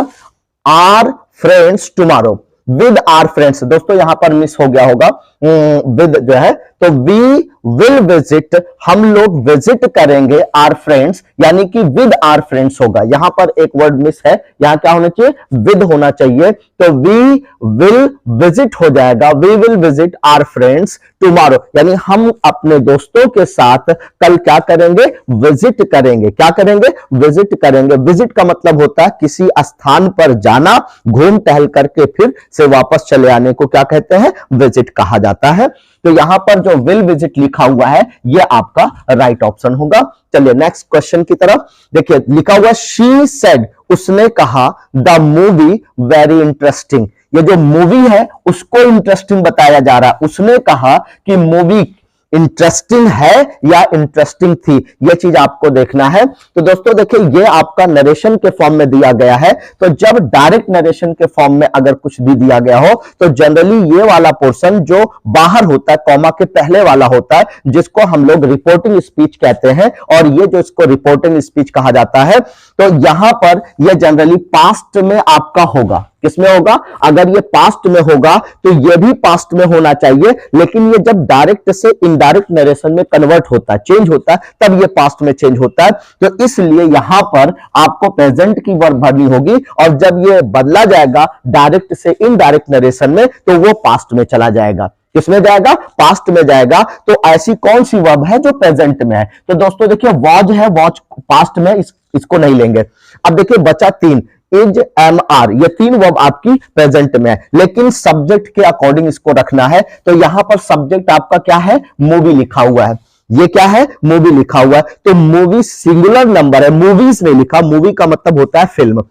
our friends tomorrow, with our friends. दोस्तों यहां पर मिस हो गया होगा विद जो है, तो वी विल विजिट, हम लोग विजिट करेंगे आर फ्रेंड्स, यानी कि विद आर फ्रेंड्स होगा। यहां पर एक वर्ड मिस है, यहां क्या होना चाहिए, विद होना चाहिए। तो वी विल विजिट हो जाएगा, we will visit our friends tomorrow, यानी हम अपने दोस्तों के साथ कल क्या करेंगे, विजिट करेंगे। क्या करेंगे, विजिट करेंगे। विजिट का मतलब होता है किसी स्थान पर जाना, घूम टहल करके फिर से वापस चले आने को क्या कहते हैं, विजिट कहा जाता है। तो यहां पर जो विल विजिट लिखा हुआ है ये आपका राइट ऑप्शन होगा। चलिए नेक्स्ट क्वेश्चन की तरफ देखिए, लिखा हुआ शी सेड, उसने कहा, द मूवी वेरी इंटरेस्टिंग, ये जो मूवी है उसको इंटरेस्टिंग बताया जा रहा है। उसने कहा कि मूवी इंटरेस्टिंग है या इंटरेस्टिंग थी, यह चीज आपको देखना है। तो दोस्तों देखिए ये आपका नरेशन के फॉर्म में दिया गया है। तो जब डायरेक्ट नरेशन के फॉर्म में अगर कुछ भी दिया गया हो तो जनरली ये वाला पोर्शन जो बाहर होता है, कॉमा के पहले वाला होता है, जिसको हम लोग रिपोर्टिंग स्पीच कहते हैं, और ये जो इसको रिपोर्टिंग स्पीच कहा जाता है, तो यहां पर यह जनरली पास्ट में आपका होगा। किसमें होगा, अगर ये पास्ट में होगा तो ये भी पास्ट में होना चाहिए, लेकिन ये जब डायरेक्ट से इनडायरेक्ट नरेशन में कन्वर्ट होता है, चेंज होता है, तब ये पास्ट में चेंज होता है। तो इसलिए यहां पर आपको प्रेजेंट की वर्ब भरनी होगी, और जब ये बदला जाएगा डायरेक्ट से इनडायरेक्ट नरेशन में तो वो पास्ट में चला जाएगा। किसमें जाएगा, पास्ट में जाएगा। तो ऐसी कौन सी वर्ब है जो प्रेजेंट में है, तो दोस्तों देखिए वॉज है, वॉज पास्ट में, इसको नहीं लेंगे। अब देखिए बचा तीन, इज, एम, आर, ये तीन वर्ब आपकी प्रेजेंट में है, लेकिन सब्जेक्ट के अकॉर्डिंग इसको रखना है। तो यहां पर सब्जेक्ट आपका क्या है, मूवी लिखा हुआ है। ये क्या है, मूवी लिखा हुआ है। तो मूवी सिंगुलर नंबर है, मूवीज नहीं लिखा, मूवी का मतलब होता है फिल्म।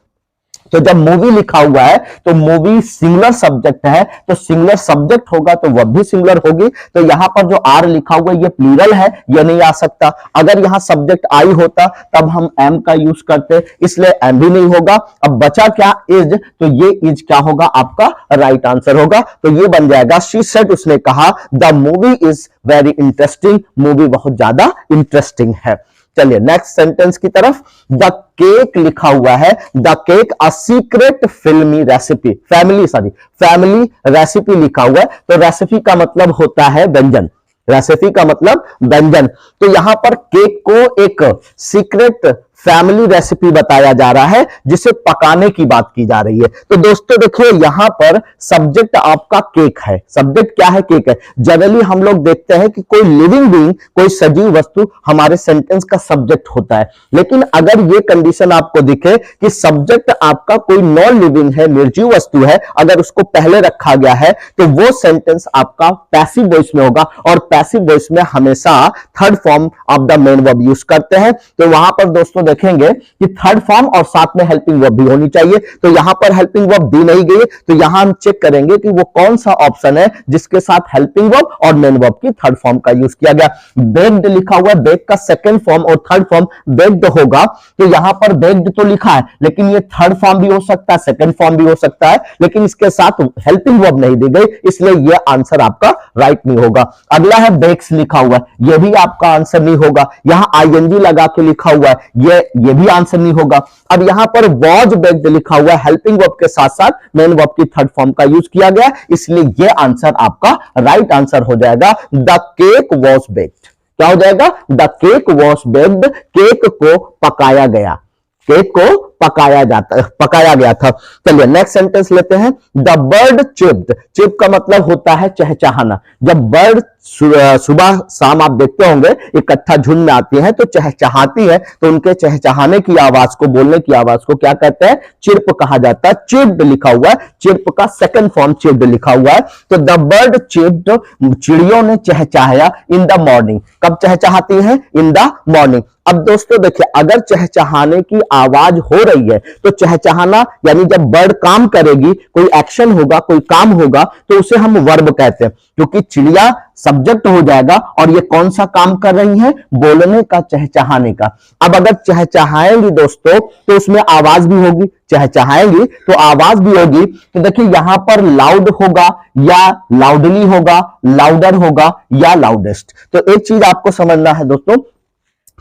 तो जब मूवी लिखा हुआ है तो मूवी सिंगुलर सब्जेक्ट है, तो सिंगुलर सब्जेक्ट होगा तो वह भी सिंगुलर होगी। तो यहां पर जो आर लिखा हुआ है ये प्लूरल है, ये नहीं आ सकता। अगर यहां सब्जेक्ट आई होता तब हम एम का यूज करते, इसलिए एम भी नहीं होगा। अब बचा क्या, इज, तो ये इज क्या होगा, आपका राइट आंसर होगा। तो ये बन जाएगा, शी सेड, उसने कहा, the movie is very interesting, movie बहुत ज्यादा इंटरेस्टिंग है। चलिए नेक्स्ट सेंटेंस की तरफ। द केक लिखा हुआ है, द केक अ सीक्रेट फिल्मी रेसिपी, फैमिली रेसिपी लिखा हुआ है। तो रेसिपी का मतलब होता है व्यंजन, रेसिपी का मतलब व्यंजन। तो यहां पर केक को एक सीक्रेट फैमिली रेसिपी बताया जा रहा है, जिसे पकाने की बात की जा रही है। तो दोस्तों देखिए, यहां पर सब्जेक्ट आपका केक है। सब्जेक्ट क्या है, केक है। जनरली हम लोग देखते हैं कि कोई लिविंग बीइंग, कोई सजीव वस्तु हमारे सेंटेंस का सब्जेक्ट होता है। लेकिन अगर ये कंडीशन आपको दिखे कि सब्जेक्ट आपका कोई नॉन लिविंग है, निर्जीव वस्तु है, अगर उसको पहले रखा गया है, तो वो सेंटेंस आपका पैसिव वॉइस में होगा। और पैसिव वॉइस में हमेशा third form of the main verb use करते हैं। तो वहां पर दोस्तों देखेंगे कि थर्ड फॉर्म और साथ में हेल्पिंग वर्ब भी होनी चाहिए। तो यहां पर हेल्पिंग वर्ब दी नहीं गई, तो यहां हम चेक करेंगे कि वो कौन सा ऑप्शन है जिसके साथ हेल्पिंग वर्ब और मेन वर्ब की थर्ड फॉर्म का यूज किया गया। बेक्ड लिखा हुआ है, बेक का सेकंड फॉर्म और थर्ड फॉर्म बेक्ड होगा। तो यहां पर बेक्ड तो लिखा है, लेकिन ये थर्ड फॉर्म भी हो सकता है, सेकंड फॉर्म भी हो सकता है, लेकिन इसके साथ हेल्पिंग वर्ब नहीं दी गई, इसलिए यह आंसर आपका राइट नहीं होगा। अगला है बेक्स लिखा हुआ है, यह भी आपका आंसर नहीं होगा। यहां आईएनजी लगा के लिखा हुआ है, ये भी आंसर नहीं होगा। अब यहां पर वॉज बेक्ड लिखा हुआ है, हेल्पिंग वर्ब के साथ साथ मेन वर्ब की थर्ड फॉर्म का यूज किया गया, इसलिए यह आंसर आपका राइट आंसर हो जाएगा। द केक वॉज बेक्ड, क्या हो जाएगा, the cake was baked, cake को पकाया गया, केक को पकाया गया था। चलिए नेक्स्ट सेंटेंस लेते हैं। द बर्ड चिप्ड, चिप का मतलब होता है चहचहाना। जब बर्ड सुबह शाम आप देखते होंगे इकट्ठा झुंड में आती है तो चहचहाती है, तो उनके चहचहाने की आवाज को, बोलने की आवाज को क्या कहते हैं, चिर्प कहा जाता है। चिप्ड लिखा हुआ है, चिर्प का सेकंड फॉर्म चिप्ड लिखा हुआ है। तो द बर्ड चिप्ड, चिड़ियों ने चहचहाया इन द मॉर्निंग, कब चहचहाती है, इन द मॉर्निंग। अब दोस्तों देखिए, अगर चहचहाने की आवाज हो रही है तो चहचहाना यानी जब बर्ड काम करेगी, कोई एक्शन होगा, कोई काम होगा, तो उसे हम वर्ब कहते हैं, क्योंकि चिड़िया सब्जेक्ट हो जाएगा और ये कौन सा काम कर रही है, बोलने का, चहचहाने का। अब अगर चहचहाएंगी दोस्तों तो उसमें आवाज भी होगी, चहचहाएंगी तो आवाज भी होगी। तो देखिए यहां पर लाउड होगा या लाउडली होगा, लाउडर होगा या लाउडेस्ट। तो एक चीज आपको समझना है दोस्तों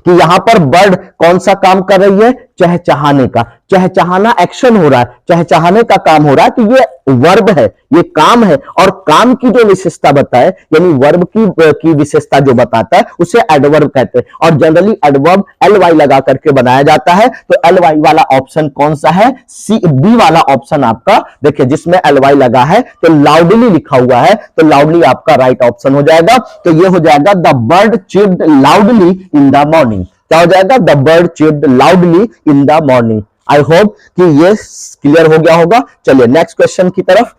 कि यहां पर बर्ड कौन सा काम कर रही है, चहचहाने का। चहचहाना एक्शन हो रहा है, चहचहाने का काम हो रहा है, तो ये वर्ब है, ये काम है। और काम की जो विशेषता बताए, यानी वर्ब की विशेषता जो बताता है उसे एडवर्ब कहते हैं। और जनरली एडवर्ब एलवाई लगा करके बनाया जाता है। तो एलवाई वाला ऑप्शन कौन सा है, सी, बी वाला ऑप्शन आपका देखिए, जिसमें एलवाई लगा है तो लाउडली लिखा हुआ है, तो लाउडली आपका राइट ऑप्शन हो जाएगा। तो ये हो जाएगा the bird chipped loudly in the morning. क्या हो जाएगा, the bird chipped loudly in the morning. I hope कि ये क्लियर हो गया होगा। चलिए नेक्स्ट क्वेश्चन की तरफ।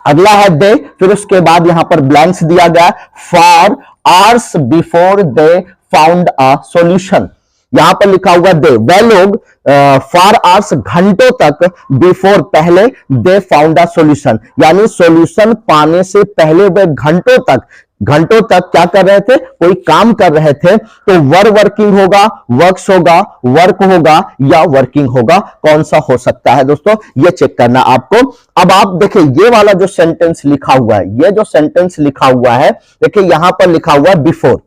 अगला है दे, फिर उसके बाद यहां पर ब्लैंक्स दिया गया, for hours before they found a solution. यहां पर लिखा हुआ दे, वह लोग फॉर आवर्स, घंटों तक, बिफोर, पहले, दे फाउंड अ सॉल्यूशन, यानी सॉल्यूशन पाने से पहले वे घंटों तक क्या कर रहे थे, कोई काम कर रहे थे। तो वर्किंग होगा, वर्क्स होगा, वर्क होगा या वर्किंग होगा, कौन सा हो सकता है दोस्तों, ये चेक करना आपको। अब आप देखिए ये वाला जो सेंटेंस लिखा हुआ है, ये जो सेंटेंस लिखा हुआ है, देखिए यहां पर लिखा हुआ है बिफोर,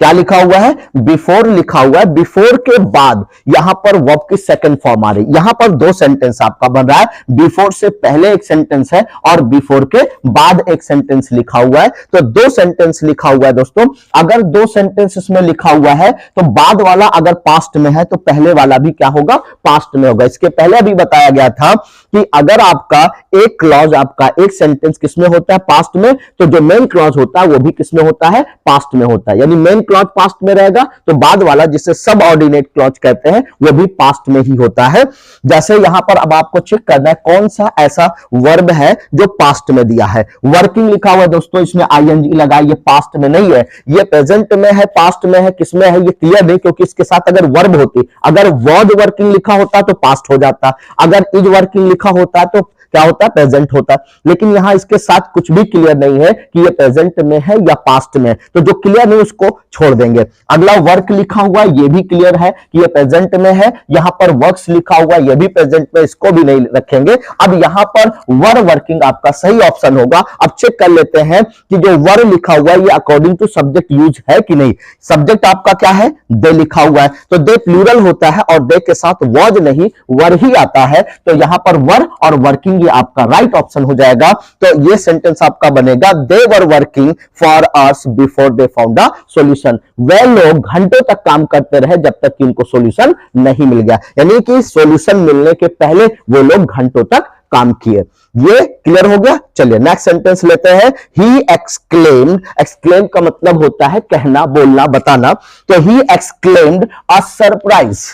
क्या लिखा हुआ है, बिफोर लिखा हुआ है। बिफोर के बाद यहां पर वर्ब की सेकंड फॉर्म आ रही, यहां पर दो सेंटेंस आपका बन रहा है, बिफोर से पहले एक सेंटेंस है और बिफोर के बाद एक सेंटेंस लिखा हुआ है। तो दो सेंटेंस लिखा हुआ है दोस्तों। अगर दो सेंटेंस इसमें लिखा हुआ है तो बाद वाला अगर पास्ट में है तो पहले वाला भी क्या होगा, पास्ट में होगा। इसके पहले अभी बताया गया था कि अगर आपका एक क्लॉज, आपका एक सेंटेंस किसमें होता है, पास्ट में, तो जो मेन क्लॉज होता है वो भी किसमें होता है, पास्ट में होता है। यानी मेन क्लॉज पास्ट में रहेगा तो बाद वाला जिसे सब ऑर्डिनेट क्लॉज कहते हैं वो भी पास्ट में ही होता है। जैसे यहां पर अब आपको चेक करना है कौन सा ऐसा वर्ब है जो पास्ट में दिया है। वर्किंग लिखा हुआ है दोस्तों, इसमें आईएनजी लगा, ये पास्ट में नहीं है, ये प्रेजेंट में है, पास्ट में है, किसमें है ये क्लियर नहीं, क्योंकि इसके साथ अगर वर्ब होती, अगर वर्ड वर्किंग लिखा होता तो पास्ट हो जाता, अगर इज वर्किंग लिखा होता तो क्या होता, प्रेजेंट होता। लेकिन यहां इसके साथ कुछ भी क्लियर नहीं है कि ये प्रेजेंट में है या पास्ट में है, तो जो क्लियर नहीं उसको छोड़ देंगे। अगला वर्क लिखा हुआ है, ये भी क्लियर है कि ये प्रेजेंट में है। यहां पर वर्क्स लिखा हुआ है, ये भी प्रेजेंट में, इसको भी नहीं रखेंगे। अब यहां पर वर वर्किंग आपका सही ऑप्शन होगा। अब चेक कर लेते हैं कि जो वर लिखा हुआ है ये अकॉर्डिंग टू सब्जेक्ट यूज है कि नहीं। सब्जेक्ट आपका क्या है, दे लिखा हुआ है, तो दे प्लूरल होता है और दे के साथ वॉज नहीं वर ही आता है, तो यहां पर वर और वर्किंग ये आपका राइट ऑप्शन हो जाएगा। तो ये सेंटेंस आपका बनेगा, they were working for hours before they found a solution. वे लोग घंटों तक काम करते रहे जब तक कि उनको सॉल्यूशन नहीं मिल गया, यानी कि सॉल्यूशन मिलने के पहले वो लोग घंटों तक काम किए। ये क्लियर हो गया। चलिए नेक्स्ट सेंटेंस लेते हैं। ही एक्सक्लेम्ड, एक्सक्लेम का मतलब होता है कहना, बोलना, बताना, तो he exclaimed a surprise,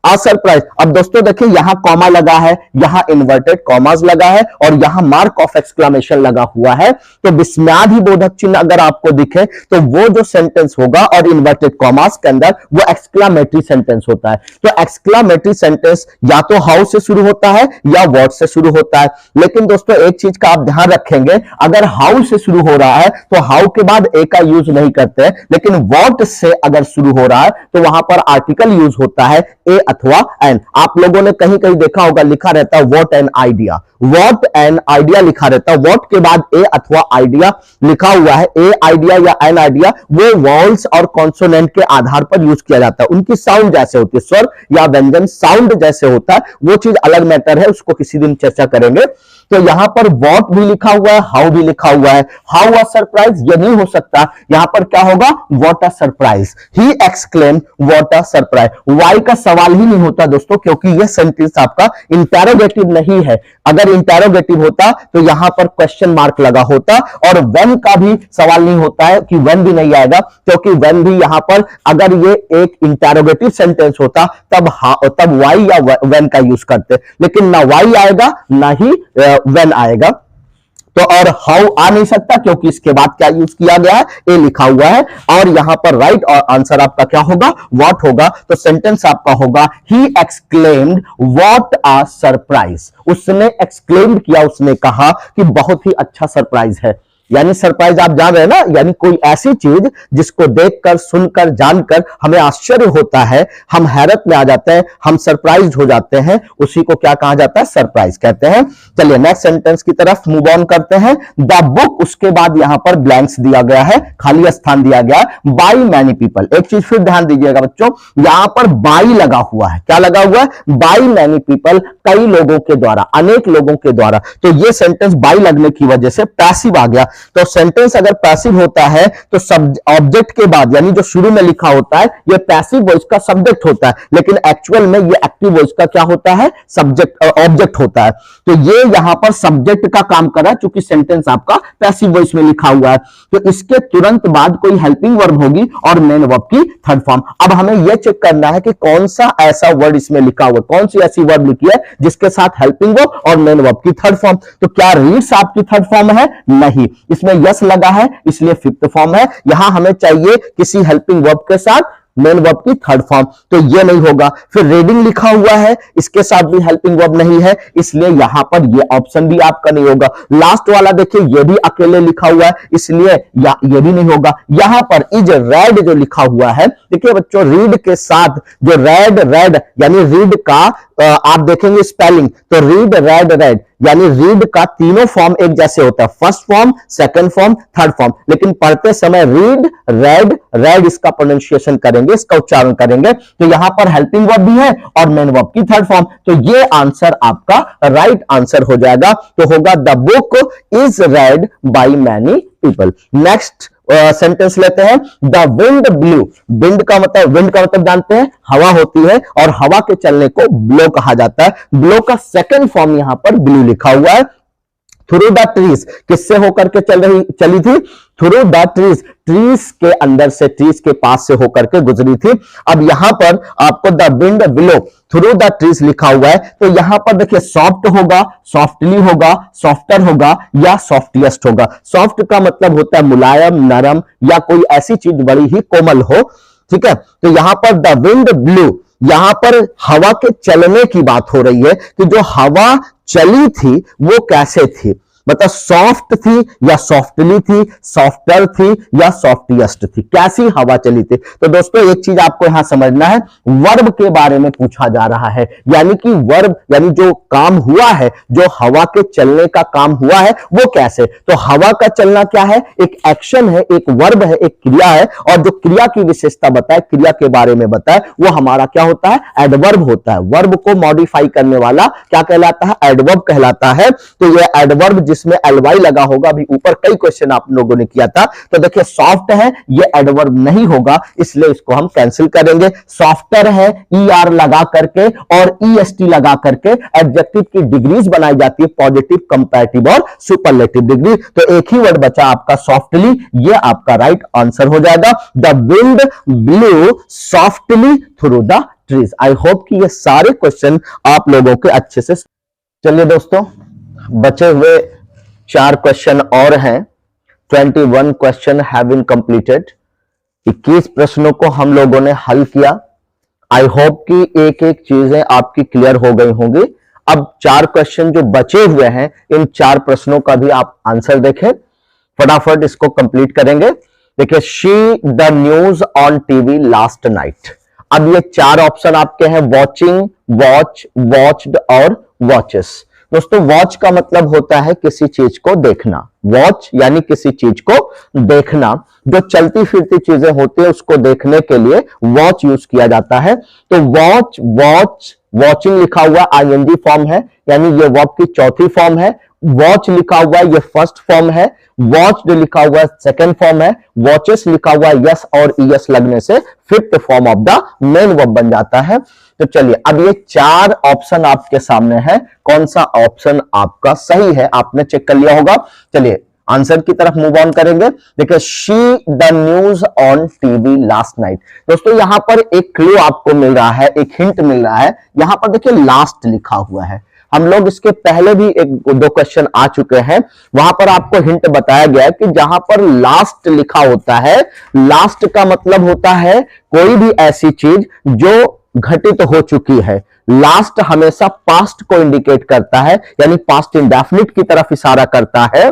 surprise. अब दोस्तों देखिए यहां कॉमा लगा है, यहां इन्वर्टेड कॉमास लगा है और यहां मार्क ऑफ एक्सक्लेमेशन लगा हुआ है, तो विस्मयादि बोधक चिन्ह अगर आपको दिखे तो वो जो सेंटेंस होगा और इन्वर्टेड कॉमास के अंदर वो एक्सक्लेमेटरी सेंटेंस होता है। तो एक्सक्लेमेटरी सेंटेंस या तो हाउ से शुरू होता है या व्हाट से शुरू होता है। लेकिन दोस्तों एक चीज का आप ध्यान रखेंगे, अगर हाउ से शुरू हो रहा है तो हाउ के बाद ए का यूज नहीं करते, लेकिन व्हाट से अगर शुरू हो रहा है तो वहां पर आर्टिकल यूज होता है ए अथवा एन। आप लोगों ने कहीं कहीं देखा होगा लिखा रहता है what an idea, what an idea लिखा रहता है, व्हाट के बाद ए अथवा आइडिया लिखा हुआ है। ए आइडिया या एन आइडिया वो वॉल्स और कॉन्सोनेंट के आधार पर यूज किया जाता है, उनकी साउंड जैसे होती है, स्वर या व्यंजन साउंड जैसे होता है, वो चीज अलग मैटर है, उसको किसी दिन चर्चा करेंगे। तो यहां पर व्हाट भी लिखा हुआ है, हाउ भी लिखा हुआ है। हाउ अ सरप्राइज ये नहीं हो सकता, यहां पर क्या होगा, what a surprise. He exclaim what a surprise. Why का सवाल ही नहीं होता दोस्तों, क्योंकि यह सेंटेंस आपका इंटेरोगेटिव नहीं है। अगर इंटेरोगेटिव होता तो यहां पर क्वेश्चन मार्क लगा होता, और व्हेन का भी सवाल नहीं होता है कि व्हेन भी नहीं आएगा, क्योंकि व्हेन भी यहां पर अगर ये एक इंटेरोगेटिव सेंटेंस होता तब वाई या व्हेन का यूज करते, लेकिन ना वाई आएगा ना ही व्हेन आएगा। तो और हाउ आ नहीं सकता क्योंकि इसके बाद क्या यूज किया गया है, ए लिखा हुआ है, और यहां पर राइट आंसर आपका क्या होगा, व्हाट होगा। तो सेंटेंस आपका होगा he exclaimed what a surprise. उसने एक्सक्लेम्ड किया, उसने कहा कि बहुत ही अच्छा सरप्राइज है। यानी सरप्राइज आप जान रहे हैं ना, यानी कोई ऐसी चीज जिसको देखकर, सुनकर, जानकर हमें आश्चर्य होता है, हम हैरत में आ जाते हैं, हम सरप्राइज हो जाते हैं, उसी को क्या कहा जाता है, सरप्राइज कहते हैं। चलिए नेक्स्ट सेंटेंस की तरफ मूव ऑन करते हैं। द बुक, उसके बाद यहां पर ब्लैंक्स दिया गया है, खाली स्थान दिया गया है। बाई मैनी पीपल, एक चीज फिर ध्यान दीजिएगा बच्चों, यहां पर बाई लगा हुआ है, क्या लगा हुआ है, बाई मैनी पीपल, कई लोगों के द्वारा, अनेक लोगों के द्वारा। तो ये सेंटेंस बाई लगने की वजह से पैसिव आ गया। तो सेंटेंस अगर पैसिव होता है तो ऑब्जेक्ट के बाद, यानी जो शुरू में लिखा होता है ये पैसिव वॉइस का सब्जेक्ट होता है, लेकिन एक्चुअल में ये एक्टिव वॉइस का क्या होता है, सब्जेक्ट, ऑब्जेक्ट होता है। तो ये यहां पर सब्जेक्ट का काम कर रहा है, चूंकि सेंटेंस आपका पैसिव वॉइस में लिखा हुआ है। तो इसके तुरंत बाद कोई हेल्पिंग वर्ब होगी और मेन वर्ब की थर्ड फॉर्म। अब हमें यह चेक करना है कि कौन सा ऐसा वर्ड इसमें लिखा हुआ, कौन सी ऐसी वर्ब लिखी है जिसके साथ हेल्पिंग वर्ब और मेन वर्ब की थर्ड फॉर्म। तो क्या रीड्स आपकी थर्ड फॉर्म है, नहीं, इसमें यस लगा है इसलिए फिफ्थ फॉर्म है। यहां हमें चाहिए किसी हेल्पिंग वर्ब के साथ मेन वर्ब की थर्ड फॉर्म, तो ये नहीं होगा। फिर रीडिंग लिखा हुआ है, इसके साथ भी हेल्पिंग वर्ब नहीं है, इसलिए यहां पर ये ऑप्शन भी आपका नहीं होगा। लास्ट वाला देखिए ये भी अकेले लिखा हुआ है, इसलिए ये भी नहीं होगा। यहां पर इज रेड जो लिखा हुआ है, देखिए बच्चों रीड के साथ जो रेड रेड यानी रीड का आप देखेंगे स्पेलिंग, तो रीड रेड रेड यानी रीड का तीनों फॉर्म एक जैसे होता है, first form, second form, third form, लेकिन पढ़ते समय रीड रेड रेड इसका प्रोनाउंसिएशन करेंगे, इसका उच्चारण करेंगे। तो यहां पर हेल्पिंग वर्ब भी है और मेन वर्ब की थर्ड फॉर्म, तो ये आंसर आपका राइट आंसर हो जाएगा। तो होगा the book is red by many people. Next sentence लेते हैं। द विंड ब्लू, विंड का मतलब जानते हैं हवा होती है, और हवा के चलने को ब्लो कहा जाता है। ब्लो का सेकंड फॉर्म यहां पर ब्लू लिखा हुआ है। थ्रू द ट्रीज, किससे होकर के चली थी? थ्रू द ट्रीज, ट्रीज के अंदर से, ट्रीज के पास से होकर के गुजरी थी। अब यहां पर आपको the wind below through the trees लिखा हुआ है, तो यहां पर देखिए सॉफ्ट होगा, सॉफ्टली होगा, सॉफ्टर होगा या सॉफ्टेस्ट होगा। सॉफ्ट का मतलब होता है मुलायम, नरम या कोई ऐसी चीज बड़ी ही कोमल हो, ठीक है। तो यहां पर द विंड ब्लू, यहां पर हवा के चलने की बात हो रही है कि जो हवा चली थी वो कैसे थी, मतलब सॉफ्ट थी या सॉफ्टली थी, सॉफ्टर थी या सॉफ्टेस्ट थी, कैसी हवा चली थी। तो दोस्तों एक चीज आपको यहां समझना है, वर्ब के बारे में पूछा जा रहा है, यानी कि वर्ब यानी जो काम हुआ है, जो हवा के चलने का काम हुआ है वो कैसे। तो हवा का चलना क्या है? एक एक्शन है, एक वर्ब है, एक क्रिया है, और जो क्रिया की विशेषता बताए, क्रिया के बारे में बताए, वो हमारा क्या होता है? एडवर्ब होता है। वर्ब को मॉडिफाई करने वाला क्या कहलाता है? एडवर्ब कहलाता है। तो ये एडवर्ब जिसमें एलवाई लगा होगा, अभी ऊपर कई क्वेश्चन आप लोगों ने किया था, तो देखिए सॉफ्ट है, ये एडवर्ब नहीं होगा, इसलिए इसको हम कैंसिल करेंगे। सॉफ्टर है, ER लगा करके और EST लगा करके एडजेक्टिव की डिग्रीज बनाई जाती है, पॉजिटिव, कंपैरेटिव और सुपरलेटिव डिग्री। तो एक ही वर्ड बचा आपका सॉफ्टली, ये आपका राइट आंसर हो जाएगा। The wind blue softly through the trees. I hope कि ये सारे क्वेश्चन आप लोगों के अच्छे से। चलिए दोस्तों, बचे हुए 4 क्वेश्चन और हैं। 21 क्वेश्चन हैव बीन कंप्लीटेड। 21 प्रश्नों को हम लोगों ने हल किया। आई होप कि एक एक चीजें आपकी क्लियर हो गई होंगी। अब 4 क्वेश्चन जो बचे हुए हैं, इन 4 प्रश्नों का भी आप आंसर देखें, फटाफट इसको कंप्लीट करेंगे। देखिए, she the news on TV last night. अब ये 4 ऑप्शन आपके हैं, वॉचिंग, वॉच, वॉच्ड और वॉचेस। दोस्तों वॉच का मतलब होता है किसी चीज को देखना, वॉच यानी किसी चीज को देखना, जो चलती फिरती चीजें होती है उसको देखने के लिए वॉच यूज किया जाता है। तो वॉच, वॉच, वॉचिंग लिखा हुआ ING फॉर्म है, यानी ये वर्ब की चौथी फॉर्म है। वॉच लिखा हुआ है, ये फर्स्ट फॉर्म है। वॉच्ड लिखा हुआ है, सेकंड फॉर्म है। वॉचेस लिखा हुआ है, यस और ES लगने से fifth form of the main verb बन जाता है। तो चलिए, अब ये 4 ऑप्शन आपके सामने है, कौन सा ऑप्शन आपका सही है आपने चेक कर लिया होगा। चलिए आंसर की तरफ मूव ऑन करेंगे। देखिए, she the news on TV last night. दोस्तों यहां पर एक क्लू आपको मिल रहा है, एक हिंट मिल रहा है। यहां पर देखिए लास्ट लिखा हुआ है। हम लोग इसके पहले भी 1-2 क्वेश्चन आ चुके हैं, वहां पर आपको हिंट बताया गया है कि जहां पर लास्ट लिखा होता है, लास्ट का मतलब होता है कोई भी ऐसी चीज जो घटित हो चुकी है। लास्ट हमेशा पास्ट को इंडिकेट करता है, यानी पास्ट इंडेफिनिट की तरफ इशारा करता है।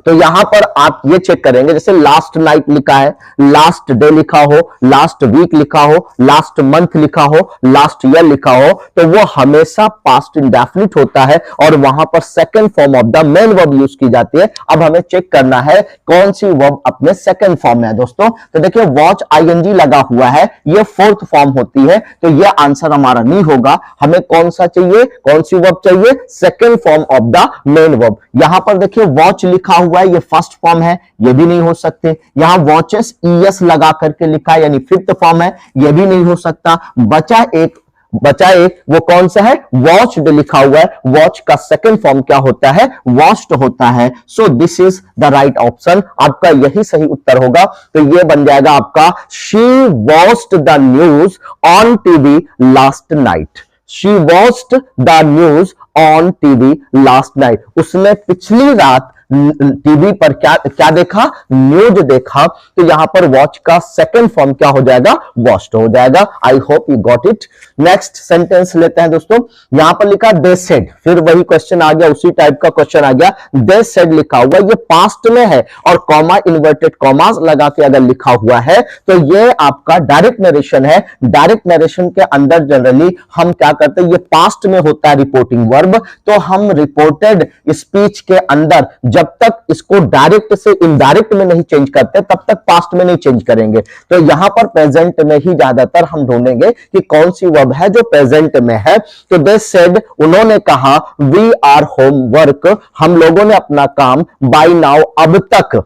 तो यहां पर आप ये चेक करेंगे, जैसे लास्ट नाइट लिखा है, लास्ट डे लिखा हो, लास्ट वीक लिखा हो, लास्ट मंथ लिखा हो, लास्ट ईयर लिखा हो, तो वो हमेशा पास्ट इंडेफिनिट होता है और वहां पर second form of the main verb use की जाती है। अब हमें चेक करना है कौन सी वर्ब अपने सेकंड फॉर्म में है। दोस्तों तो देखिए, वॉच ING लगा हुआ है, ये फोर्थ फॉर्म होती है, तो ये आंसर हमारा नहीं होगा। हमें कौन सा चाहिए, कौन सी वर्ब चाहिए? Second form of the main verb. यहां पर देखिए वॉच लिखा हुआ है, ये फर्स्ट फॉर्म है, ये भी नहीं हो सकते। यहां वॉचेस ES लगा करके लिखा है, यानी फिफ्थ फॉर्म है, ये भी नहीं हो सकता। बचा एक, वो कौन सा है? वॉच्ड लिखा हुआ है। वॉच का सेकंड फॉर्म क्या होता है? वॉच्ड होता है। So this is the right option, आपका यही सही उत्तर होगा। तो ये बन जाएगा आपका, she watched the news on TV last night. She watched the news on TV last night. उसने पिछली रात टीवी पर क्या देखा? न्यूज देखा। तो यहां पर वॉच का सेकंड फॉर्म क्या हो जाएगा? वॉच्ड हो जाएगा। I hope you got it. Next sentence लेते हैं दोस्तों। यहां पर लिखा दे सेड, फिर वही क्वेश्चन आ गया, उसी टाइप का क्वेश्चन आ गया। दे सेड लिखा हुआ, ये पास्ट में है और कॉमा, इन्वर्टेड कॉमास लगा के अगर लिखा हुआ है तो ये आपका डायरेक्ट नरेशन है। डायरेक्ट नरेशन के अंदर जनरली हम क्या करते हैं, ये पास्ट में होता है रिपोर्टिंग वर्ब, तो हम रिपोर्टेड स्पीच के अंदर जब तक इसको डायरेक्ट से इनडायरेक्ट में नहीं चेंज करते तब तक पास्ट में नहीं चेंज करेंगे। तो यहां पर प्रेजेंट में ही ज्यादातर हम ढूंढेंगे कि कौन सी वर्ब है जो प्रेजेंट में है। तो दे सेड, उन्होंने कहा, वी आर होमवर्क, हम लोगों ने अपना काम बाय नाउ, अब तक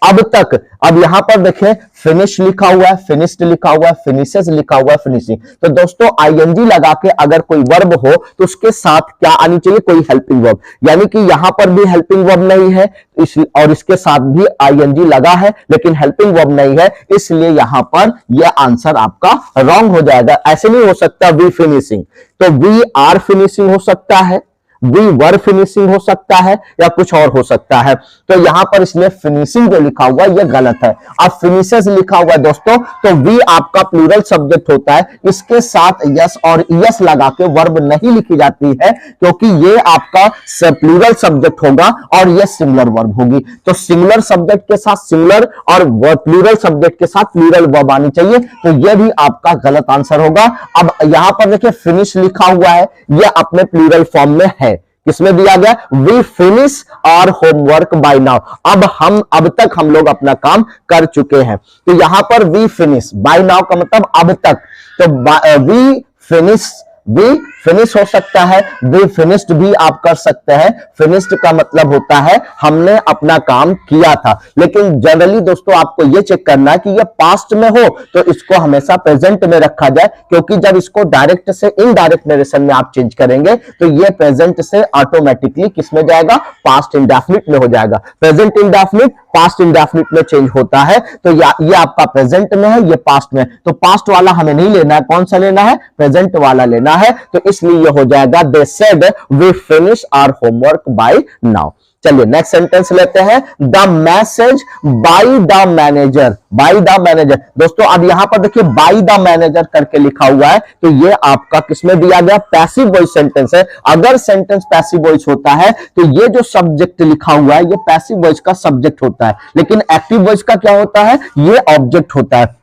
अब तक। अब यहां पर देखें फिनिश लिखा हुआ है, फिनिश्ड लिखा हुआ है, फिनिशेस लिखा हुआ है, फिनिशिंग। तो दोस्तों आईएनजी लगा के अगर कोई वर्ब हो तो उसके साथ क्या आनी चाहिए, कोई हेल्पिंग वर्ब। यानी कि यहां पर भी हेल्पिंग वर्ब नहीं है और इसके साथ भी आईएनजी लगा है लेकिन हेल्पिंग वर्ब नहीं है, इसलिए यहां पर यह आंसर आपका रॉन्ग हो जाएगा। ऐसे नहीं हो सकता वी फिनिशिंग, तो वी आर फिनिशिंग हो सकता है, वी वर फिनिशिंग हो सकता है, या कुछ और हो सकता है। तो यहां पर इसलिए फिनिशिंग जो लिखा हुआ है यह गलत है। अब फिनिशेस लिखा हुआ है दोस्तों, तो वी आपका प्लूरल सब्जेक्ट होता है, इसके साथ यस और यस लगा के वर्ब नहीं लिखी जाती है क्योंकि ये आपका प्लूरल सब्जेक्ट होगा और यह सिंगुलर वर्ब होगी। तो सिंगुलर सब्जेक्ट के साथ सिंगुलर और प्लूरल सब्जेक्ट के साथ प्लूरल वर्ब आनी चाहिए, तो यह भी आपका गलत आंसर होगा। अब यहां पर देखिए फिनिश लिखा हुआ है, यह अपने प्लूरल फॉर्म में है। किसमें दिया गया, we finish our homework by now. अब तक हम लोग अपना काम कर चुके हैं। तो यहां पर वी फिनिश, बाय नाउ का मतलब अब तक, तो वी फिनिश हो सकता है, वी फिनिश्ड भी आप कर सकते हैं। फिनिश्ड का मतलब होता है हमने अपना काम किया था। लेकिन जनरली दोस्तों आपको यह चेक करना है कि यह पास्ट में हो तो इसको हमेशा प्रेजेंट में रखा जाए, क्योंकि जब इसको डायरेक्ट से इनडायरेक्ट नरेशन में आप चेंज करेंगे तो यह प्रेजेंट से ऑटोमेटिकली किस में जाएगा, पास्ट इंडेफिनिट में हो जाएगा। प्रेजेंट इंडेफिनिट पास्ट इंडेफिनिट में चेंज होता है, तो ये आपका प्रेजेंट में है, ये पास्ट में। तो पास्ट वाला हमें नहीं लेना है, कौन सा लेना है, प्रेजेंट वाला लेना है। तो इसलिए ये हो जाएगा they said we finish our homework by now. चलिए नेक्स्ट सेंटेंस लेते हैं, the message by the manager. By the manager दोस्तों, अब यहां पर देखिए बाय द मैनेजर करके लिखा हुआ है, तो ये आपका किसमें दिया गया, पैसिव वॉइस सेंटेंस है। अगर सेंटेंस पैसिव वॉइस होता है तो ये जो सब्जेक्ट लिखा हुआ है ये पैसिव वॉइस का सब्जेक्ट होता है, लेकिन एक्टिव वॉइस का क्या होता है, ये ऑब्जेक्ट होता है।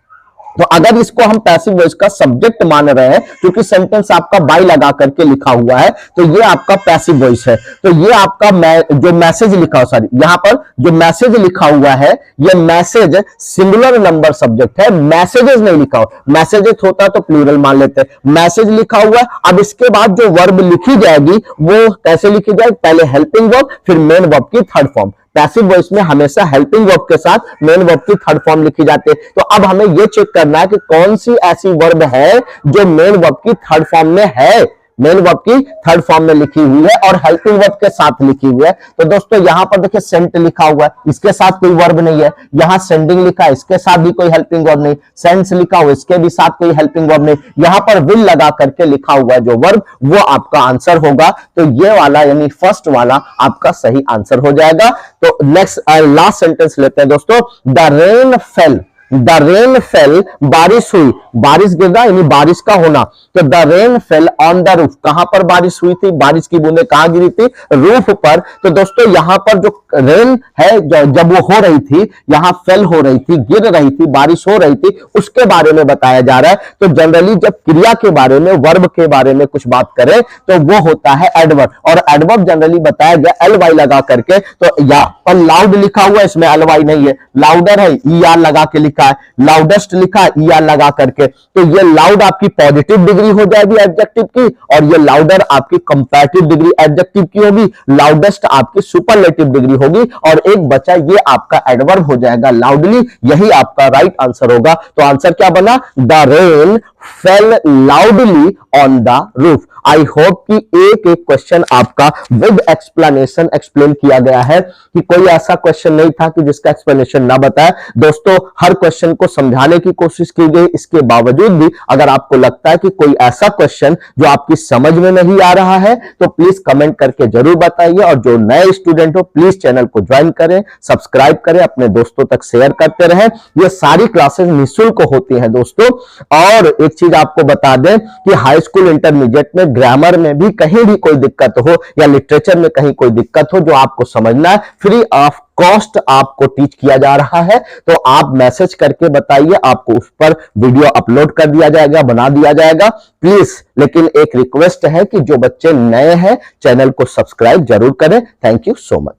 तो अगर इसको हम पैसिव वॉइस का सब्जेक्ट मान रहे हैं, क्योंकि सेंटेंस आपका बाय लगा करके लिखा हुआ है, तो ये आपका पैसिव वॉइस है। तो ये आपका जो मैसेज लिखा हुआ, सॉरी यहां पर जो मैसेज लिखा हुआ है, ये मैसेज सिंगुलर नंबर सब्जेक्ट है, मैसेजेस नहीं लिखा हुआ। मैसेजेस होता तो प्लूरल मान लेते, मैसेज लिखा हुआ है। अब इसके बाद जो वर्ब लिखी जाएगी वो कैसे लिखी जाएगी, पहले हेल्पिंग वर्ब फिर मेन वर्ब की थर्ड फॉर्म। पैसिव वॉइस में हमेशा हेल्पिंग वर्ब के साथ मेन वर्ब की थर्ड फॉर्म लिखी जाती है। तो अब हमें यह चेक करना है कि कौन सी ऐसी वर्ब है जो मेन वर्ब की थर्ड फॉर्म में है, मेन वर्ब की थर्ड फॉर्म में लिखी हुई है और हेल्पिंग वर्ब के साथ लिखी हुई है। तो दोस्तों यहां पर देखिए सेंट लिखा हुआ है, इसके साथ कोई वर्ब नहीं है। यहां सेंडिंग लिखा है, इसके साथ भी कोई हेल्पिंग वर्ब नहीं। सेंड्स लिखा हुआ, इसके भी साथ कोई हेल्पिंग वर्ब नहीं। यहां पर विल लगा करके लिखा हुआ है जो वर्ब, वो आपका आंसर होगा। तो ये वाला यानी फर्स्ट वाला आपका सही आंसर हो जाएगा। तो नेक्स्ट लास्ट सेंटेंस लेते हैं दोस्तों, the rain fail. The rain fail, बारिश हुई, बारिश गिरना यानी बारिश का होना। तो the rain fell on the roof, कहां पर बारिश हुई थी, बारिश की बूंदें कहां गिरी थी, रूफ पर। तो दोस्तों यहां पर जो रेन है जब वो हो रही थी, यहां फेल हो रही थी, गिर रही थी, बारिश हो रही थी, उसके बारे में बताया जा रहा है। तो जनरली जब क्रिया के बारे में, वर्ब के बारे में कुछ बात करें तो वो होता है एडवर्ब, और एडवर्ब जनरली बताया गया एल वाई लगा करके। तो यहाँ पर लाउड लिखा हुआ है, इसमें एल वाई नहीं है, लाउडर है ई आर लगा के लिखा है, लाउडेस्ट लिखा है ई आर लगा करके। तो ये लाउड आपकी पॉजिटिव डिग्री हो जाएगी एडजेक्टिव की, और ये लाउडर आपकी कंपैरेटिव डिग्री एडजेक्टिव की होगी, लाउडेस्ट आपकी सुपरलेटिव डिग्री होगी, और एक बचा ये आपका एडवर्ब हो जाएगा लाउडली। यही आपका राइट आंसर होगा। तो आंसर क्या बना, the rain fail loudly on the roof. I hope कि एक एक क्वेश्चन आपका विद एक्सप्लेनेशन एक्सप्लेन किया गया है, कि कोई ऐसा क्वेश्चन नहीं था कि जिसका एक्सप्लेनेशन ना बताया। दोस्तों हर क्वेश्चन को समझाने की कोशिश की गई, इसके बावजूद भी अगर आपको लगता है कि कोई ऐसा क्वेश्चन जो आपकी समझ में नहीं आ रहा है तो प्लीज कमेंट करके जरूर बताइए। और जो नए स्टूडेंट हो प्लीज चैनल को ज्वाइन करें, सब्सक्राइब करें, अपने दोस्तों तक शेयर करते रहें। ये सारी क्लासेस निःशुल्क होती हैं दोस्तों। और एक चीज आपको बता दें कि हाई स्कूल इंटरमीडिएट में ग्रामर में भी कहीं भी कोई दिक्कत हो या लिटरेचर में कहीं कोई दिक्कत हो जो आपको समझना है, फ्री ऑफ कॉस्ट आपको टीच किया जा रहा है। तो आप मैसेज करके बताइए, आपको उस पर वीडियो अपलोड कर दिया जाएगा, बना दिया जाएगा प्लीज। लेकिन एक रिक्वेस्ट है कि जो बच्चे नए हैं चैनल को सब्सक्राइब जरूर करें। Thank you so much.